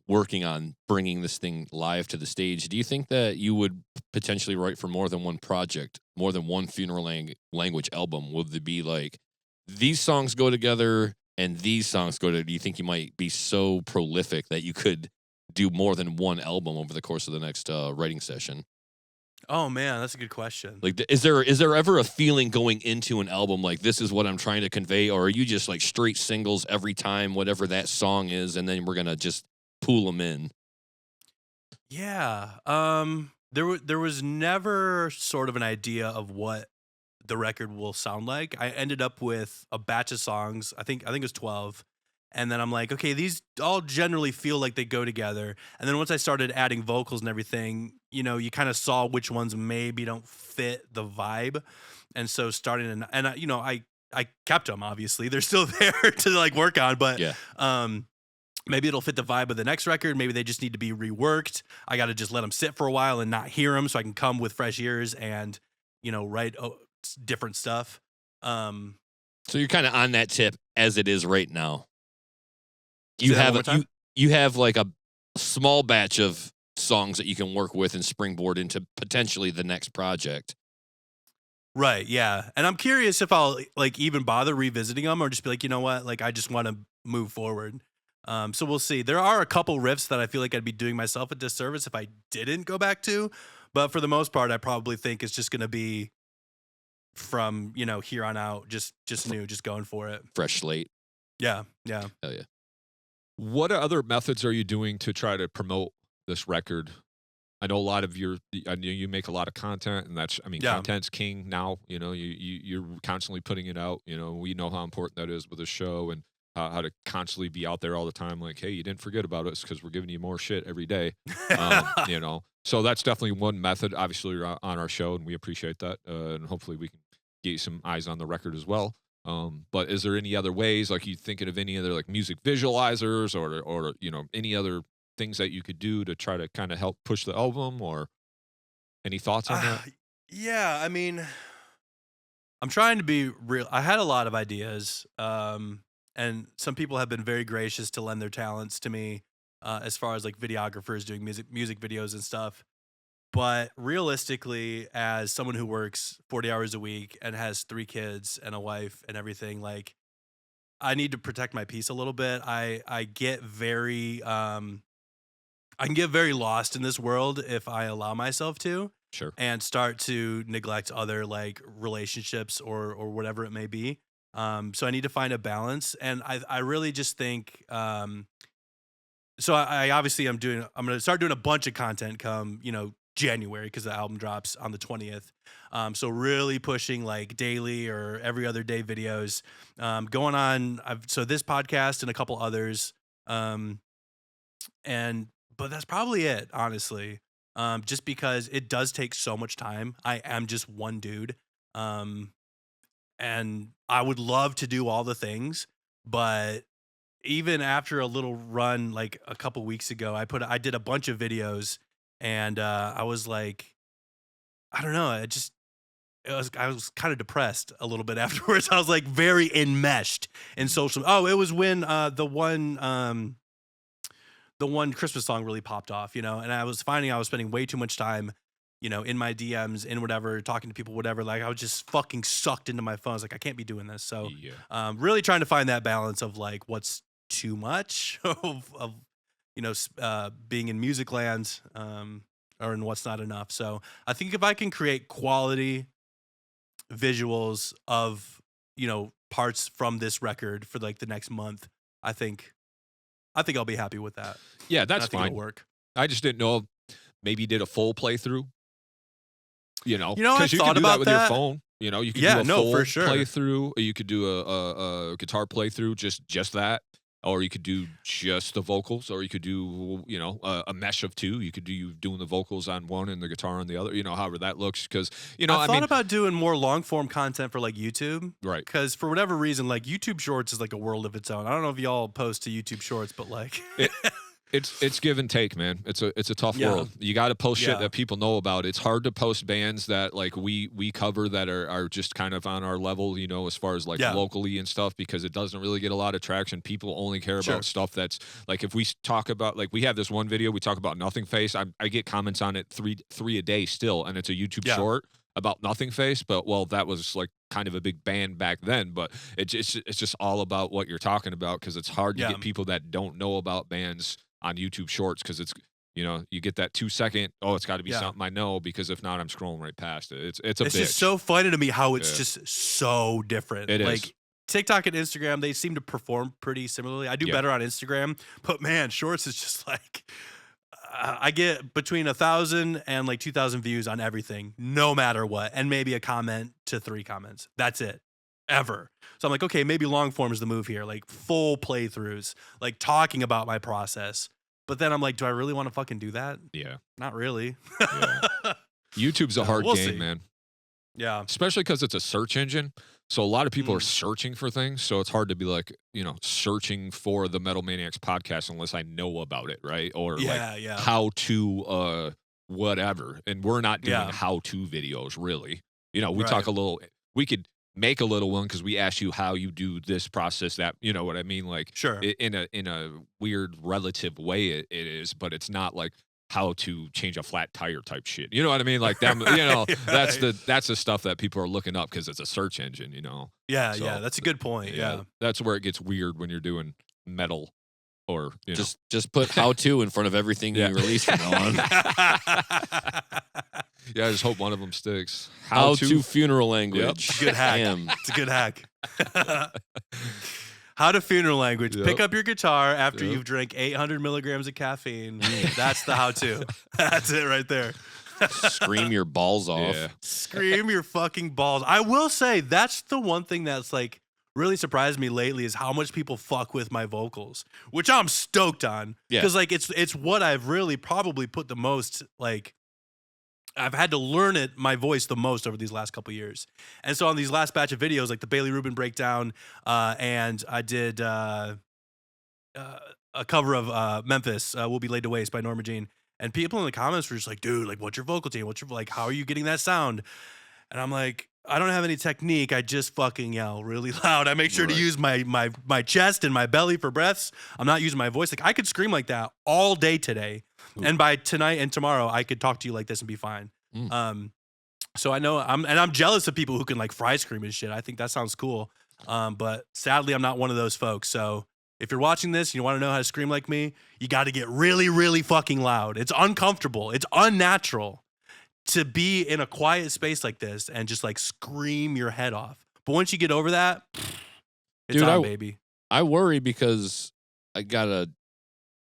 working on bringing this thing live to the stage. Do you think that you would potentially write for more than one project, more than one funeral language album? Would it be like these songs go together and these songs go together? Do you think you might be so prolific that you could do more than one album over the course of the next writing session? Oh man, that's a good question. Like, is there ever a feeling going into an album like this is what I'm trying to convey, or are you just like straight singles every time, whatever that song is, and then we're gonna just pool them in? Yeah. There was never sort of an idea of what the record will sound like. I ended up with a batch of songs. I think it was 12. And then I'm like, okay, these all generally feel like they go together. And then once I started adding vocals and everything, you kind of saw which ones maybe don't fit the vibe. And so I kept them, obviously. They're still there to like work on, but Yeah. maybe it'll fit the vibe of the next record. Maybe they just need to be reworked. I got to just let them sit for a while and not hear them so I can come with fresh ears and, write different stuff. So you're kind of on that tip as it is right now. Say You that have one more time? you have like a small batch of songs that you can work with and springboard into potentially the next project. Right, yeah. And I'm curious if I'll like even bother revisiting them or just be like, you know what, like I just want to move forward. So we'll see. There are a couple riffs that I feel like I'd be doing myself a disservice if I didn't go back to, but for the most part, I probably think it's just going to be from, here on out, just new, just going for it. Fresh slate. Yeah. Hell yeah. What other methods are you doing to try to promote this record? I know I know you make a lot of content, and Yeah. content's king now. You're constantly putting it out. We know how important that is with the show and how to constantly be out there all the time. Like, hey, you didn't forget about us because we're giving you more shit every day. So that's definitely one method. Obviously, you're on our show, and we appreciate that. And hopefully, we can get you some eyes on the record as well. But is there any other ways, like you thinking of any other like music visualizers or any other things that you could do to try to kind of help push the album, or any thoughts on that? Yeah, I mean, I'm trying to be real. I had a lot of ideas, and some people have been very gracious to lend their talents to me, as far as like videographers doing music videos and stuff. But realistically, as someone who works 40 hours a week and has 3 kids and a wife and everything, like I need to protect my peace a little bit. I get very I can get very lost in this world if I allow myself to Sure. and start to neglect other like relationships or whatever it may be. So I need to find a balance, and I really just think. So I obviously I'm going to start doing a bunch of content come January because the album drops on the 20th. So really pushing like daily or every other day videos. Going on. So this podcast and a couple others. But that's probably it, honestly. Just because it does take so much time. I am just one dude. And I would love to do all the things, but even after a little run, like a couple weeks ago, I did a bunch of videos, and I was like, I don't know, I was kind of depressed a little bit afterwards. I was like very enmeshed in social. Oh, it was when the one the one Christmas song really popped off, and I was finding I was spending way too much time, in my DMs, in whatever, talking to people, whatever. Like I was just fucking sucked into my phone. I was like, I can't be doing this. So, really trying to find that balance of like what's too much of being in music land, or in what's not enough. So I think if I can create quality visuals of, parts from this record for like the next month, I think I'll be happy with that. Yeah, that's I think fine. it'll work. I just didn't know if maybe you did a full playthrough. I because you thought can do that about with your phone. You could do a full for sure. playthrough. Or you could do a guitar playthrough, just that. Or you could do just the vocals, or you could do, a mesh of two. You could do you doing the vocals on one and the guitar on the other, however that looks. Because, I thought about doing more long form content for like YouTube. Right. Because for whatever reason, like YouTube Shorts is like a world of its own. I don't know if y'all post to YouTube Shorts, but like. It's give and take, man. It's a tough world. You got to post shit that people know about. It's hard to post bands that like we cover that are just kind of on our level, as far as like locally and stuff, because it doesn't really get a lot of traction. People only care about stuff that's like, if we talk about, like, we have this one video we talk about Nothing Face. I get comments on it three a day still, and it's a YouTube short about Nothing Face. But that was like kind of a big band back then. But it's just all about what you're talking about, because it's hard to get people that don't know about bands on YouTube Shorts, because it's, you get that 2 second, it's got to be something I know, because if not, I'm scrolling right past it. It's bitch. Just so funny to me how it's just so different. It like, is. TikTok and Instagram, they seem to perform pretty similarly. I do better on Instagram, but man, Shorts is just like, I get between 1,000 and like 2,000 views on everything, no matter what, and maybe a comment to 3 comments. That's it. Ever. So I'm like, okay, maybe long form is the move here, like full playthroughs, like talking about my process. But then I'm like, do I really want to fucking do that? Yeah. Not really. YouTube's a hard game, man. Yeah. Especially because it's a search engine. So a lot of people are searching for things. So it's hard to be like, searching for the Metal Maniacs podcast unless I know about it, right? Or how to whatever. And we're not doing how-to videos, really. We talk a little, we could make a little one because we ask you how you do this process, that, you know what I mean? Like, in a weird relative way it is, but it's not like how to change a flat tire type shit. You know what I mean? Like that, that's the stuff that people are looking up because it's a search engine, Yeah, so, that's a good point. Yeah. That's where it gets weird when you're doing metal. Or just put how to in front of everything you release from now on. I just hope one of them sticks. How to funeral language. Yep. Good hack. It's a good hack. How to funeral language. Pick up your guitar after you've drank 800 milligrams of caffeine. That's the how to. That's it right there. Scream your balls off. Yeah. Scream your fucking balls. I will say that's the one thing that's like really surprised me lately is how much people fuck with my vocals, which I'm stoked on. Because like it's what I've really probably put the most, like, I've had to learn my voice the most over these last couple of years. And so on these last batch of videos, like the Bailey Rubin breakdown, and I did a cover of Memphis, Will Be Laid to Waste by Norma Jean. And people in the comments were just like, dude, like, what's your vocal team? How are you getting that sound? And I'm like, I don't have any technique. I just fucking yell really loud. I make sure to use my chest and my belly for breaths. I'm not using my voice. Like, I could scream like that all day today. Ooh. And by tonight and tomorrow, I could talk to you like this and be fine. So I know I'm jealous of people who can like fry scream and shit. I think that sounds cool. But sadly, I'm not one of those folks. So if you're watching this and you want to know how to scream like me, you got to get really, really fucking loud. It's uncomfortable. It's unnatural to be in a quiet space like this and just like scream your head off. But once you get over that, it's on, baby. I worry because I got a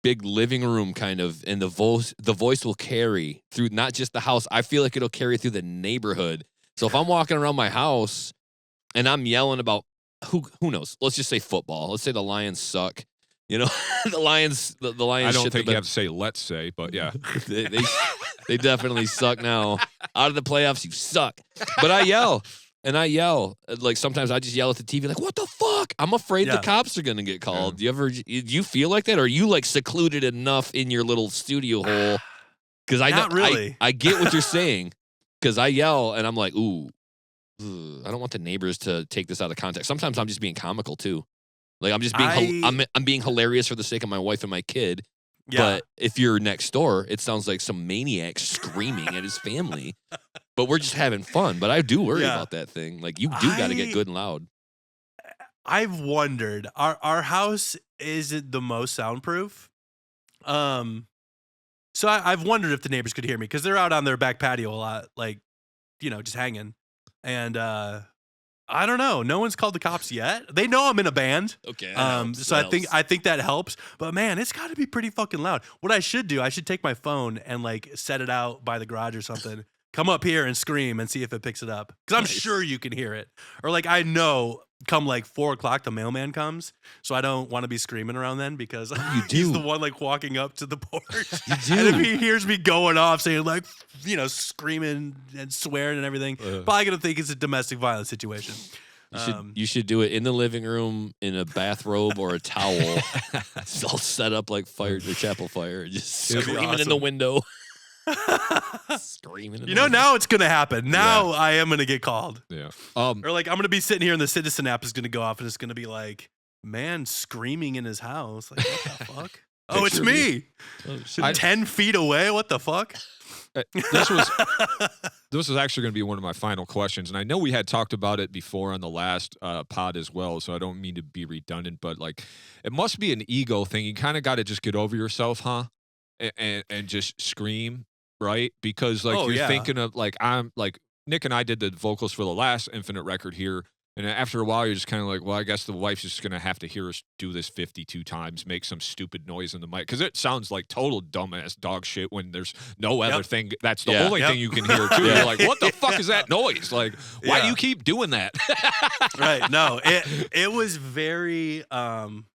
big living room kind of, and the voice will carry through not just the house. I feel like it'll carry through the neighborhood. So if I'm walking around my house and I'm yelling about who knows, let's just say football. Let's say the Lions suck. The Lions. The Lions. I don't think you have to say let's say, but yeah, they definitely suck now. Out of the playoffs, you suck. But I yell. Like sometimes I just yell at the TV, like, what the fuck? I'm afraid the cops are gonna get called. Do you feel like that? Or are you like secluded enough in your little studio hole? Because Not really. I get what you're saying. Because I yell and I'm like, ooh, I don't want the neighbors to take this out of context. Sometimes I'm just being comical too. Like I'm just being I'm being hilarious for the sake of my wife and my kid. Yeah. But if you're next door, it sounds like some maniac screaming at his family. But we're just having fun. But I do worry about that thing. Like, you do got to get good and loud. I've wondered. Our house isn't the most soundproof. So I've wondered if the neighbors could hear me because they're out on their back patio a lot, like, just hanging. And I don't know. No one's called the cops yet. They know I'm in a band. Okay. So I think that helps. But man, it's got to be pretty fucking loud. What I should do, I should take my phone and like set it out by the garage or something. Come up here and scream and see if it picks it up. Because I'm sure you can hear it. Or like I know come like 4 o'clock the mailman comes. So I don't want to be screaming around then because he's the one like walking up to the porch. You do. And if he hears me going off saying like, screaming and swearing and everything, probably going to think it's a domestic violence situation. You should do it in the living room in a bathrobe or a towel. It's all set up like fire, the chapel fire, just screaming in the window. Screaming. Now it's gonna happen. Now I am gonna get called. Yeah. Or like I'm gonna be sitting here and the citizen app is gonna go off and it's gonna be like, man screaming in his house. Like, what the fuck? Oh, it's me. 10 feet away. What the fuck? This was actually going to be one of my final questions, and I know we had talked about it before on the last pod as well, so I don't mean to be redundant, but like, it must be an ego thing. You kind of got to just get over yourself, huh? And just scream, right? Because like you're thinking of like I'm like Nick and I did the vocals for the last Infinite record here. And after a while, you're just kind of like, well, I guess the wife's just going to have to hear us do this 52 times, make some stupid noise in the mic. Because it sounds like total dumbass dog shit when there's no other thing. That's the only thing you can hear, too. You're like, what the fuck is that noise? Like, why do you keep doing that? Right. No, it was very odd,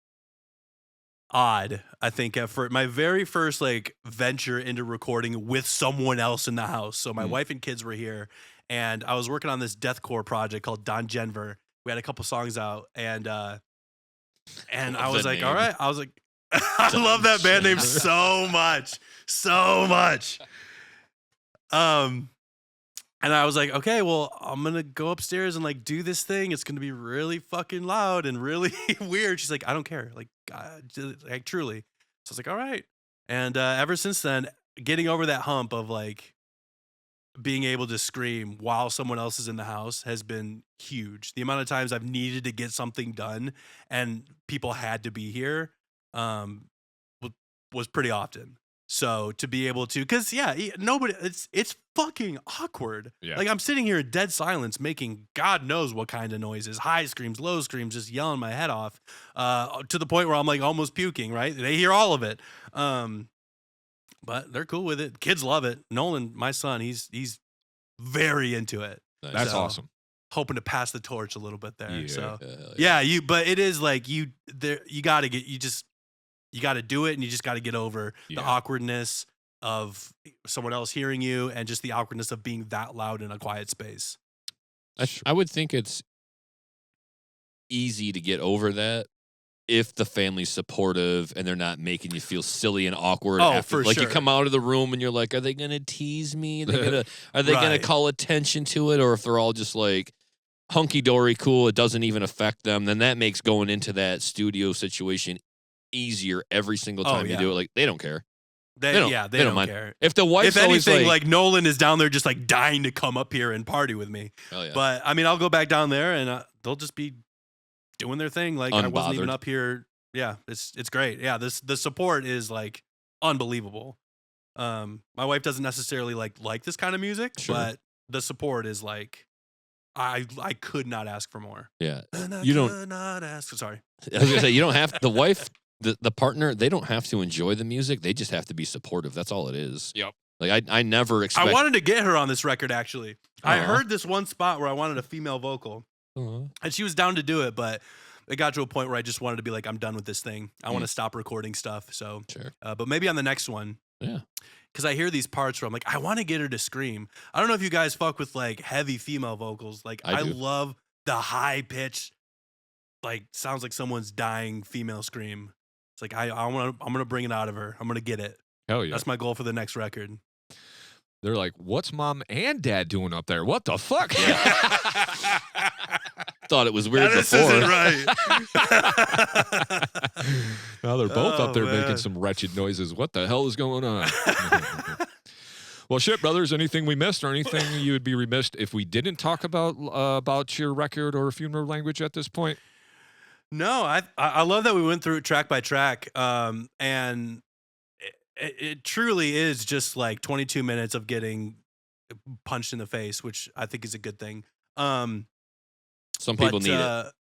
I think, for my very first like venture into recording with someone else in the house. So my wife and kids were here. And I was working on this deathcore project called Don Denver. We had a couple songs out, and I was like, all right. I was like, I love that band name so much. And I was like, okay, well, I'm gonna go upstairs and like do this thing. It's gonna be really fucking loud and really weird. She's like, I don't care, like truly. So I was like, all right. And ever since then, getting over that hump of like being able to scream while someone else is in the house has been huge. The amount of times I've needed to get something done and people had to be here was pretty often. So to be able to, because nobody, it's fucking awkward. Yeah. Like I'm sitting here in dead silence making God knows what kind of noises, high screams, low screams, just yelling my head off to the point where I'm like almost puking, right? They hear all of it. But they're cool with it. Kids love it. Nolan, my son, he's very into it. Nice. That's awesome. Hoping to pass the torch a little bit there. Yeah. So but it is like you got to do it, and you just got to get over the awkwardness of someone else hearing you and just the awkwardness of being that loud in a quiet space. I would think it's easy to get over that if the family's supportive and they're not making you feel silly and awkward. For like sure. You come out of the room and you're like, are they going to tease me? Are they going to call attention to it? Or if they're all just like hunky-dory cool, it doesn't even affect them, then that makes going into that studio situation easier every single time you do it. Like, they don't care. They don't mind. Care. If the wife's if anything, always like Nolan is down there just like dying to come up here and party with me. Oh, yeah. But I mean, I'll go back down there and they'll just be doing their thing. Like I wasn't even up here. Yeah, it's great. Yeah, the support is like unbelievable. My wife doesn't necessarily like this kind of music, but the support is like I could not ask for more. Yeah, you don't not ask. Sorry, I was gonna say you don't have the wife, the partner. They don't have to enjoy the music. They just have to be supportive. That's all it is. Yep. Like I never expect. I wanted to get her on this record actually. I heard this one spot where I wanted a female vocal. And she was down to do it, but it got to a point where I just wanted to be like, I'm done with this thing. I want to stop recording stuff. So, but maybe on the next one. Yeah. Because I hear these parts where I'm like, I want to get her to scream. I don't know if you guys fuck with like heavy female vocals. Like I love the high pitch, like sounds like someone's dying female scream. It's like I'm gonna bring it out of her. I'm gonna get it. Hell yeah. That's my goal for the next record. They're like, what's mom and dad doing up there? What the fuck? Thought it was weird This before. isn't right. Now they're both up there man. making some wretched noises. What the hell is going on? Well, shit, brothers, anything we missed or anything you would be remiss if we didn't talk about your record or funeral language at this point? No, I love that we went through it track by track, and it truly is just like 22 minutes of getting punched in the face, which I think is a good thing. Some people need it.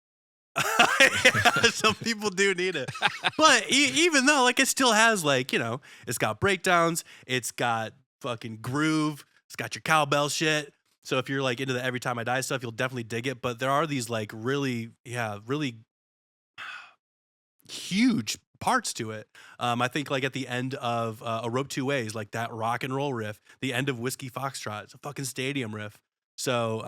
Some people do need it, but even though like it still has like, you know, it's got breakdowns, it's got fucking groove, it's got your cowbell shit. So if you're like into the Every Time I Die stuff, you'll definitely dig it. But there are these like really huge parts to it. I think like at the end of A Rope Two Ways, like that rock and roll riff, the end of Whiskey Foxtrot, it's a fucking stadium riff. So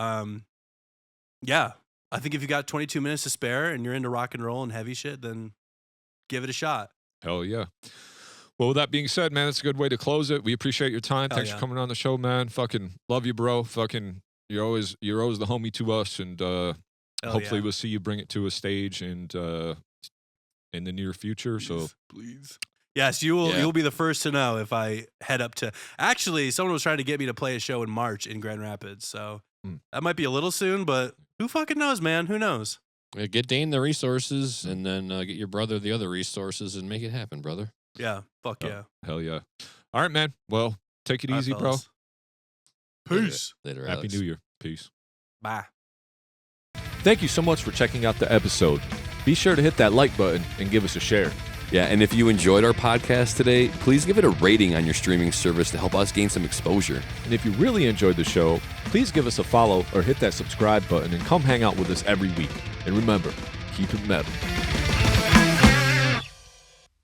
yeah, I think if you got 22 minutes to spare and you're into rock and roll and heavy shit, then give it a shot. Hell yeah. Well, with that being said, man, that's a good way to close it. We appreciate your time. Hell Thanks yeah. for coming on the show, man. Fucking love you, bro. Fucking you're always the homie to us, and hopefully we'll see you bring it to a stage and in the near future. Please. Yes, you will. Yeah. You'll be the first to know if I head up to. Actually, someone was trying to get me to play a show in March in Grand Rapids, so that might be a little soon. But who fucking knows, man? Who knows? Yeah, get Dane the resources, and then get your brother the other resources, and make it happen, brother. Yeah. Fuck yeah. Hell yeah. All right, man. Well, take it All right, easy, bro. fellas. Peace. Later, Happy Alex. New Year. Peace. Bye. Thank you so much for checking out the episode. Be sure to hit that like button and give us a share. Yeah, and if you enjoyed our podcast today, please give it a rating on your streaming service to help us gain some exposure. And if you really enjoyed the show, please give us a follow or hit that subscribe button and come hang out with us every week. And remember, keep it metal.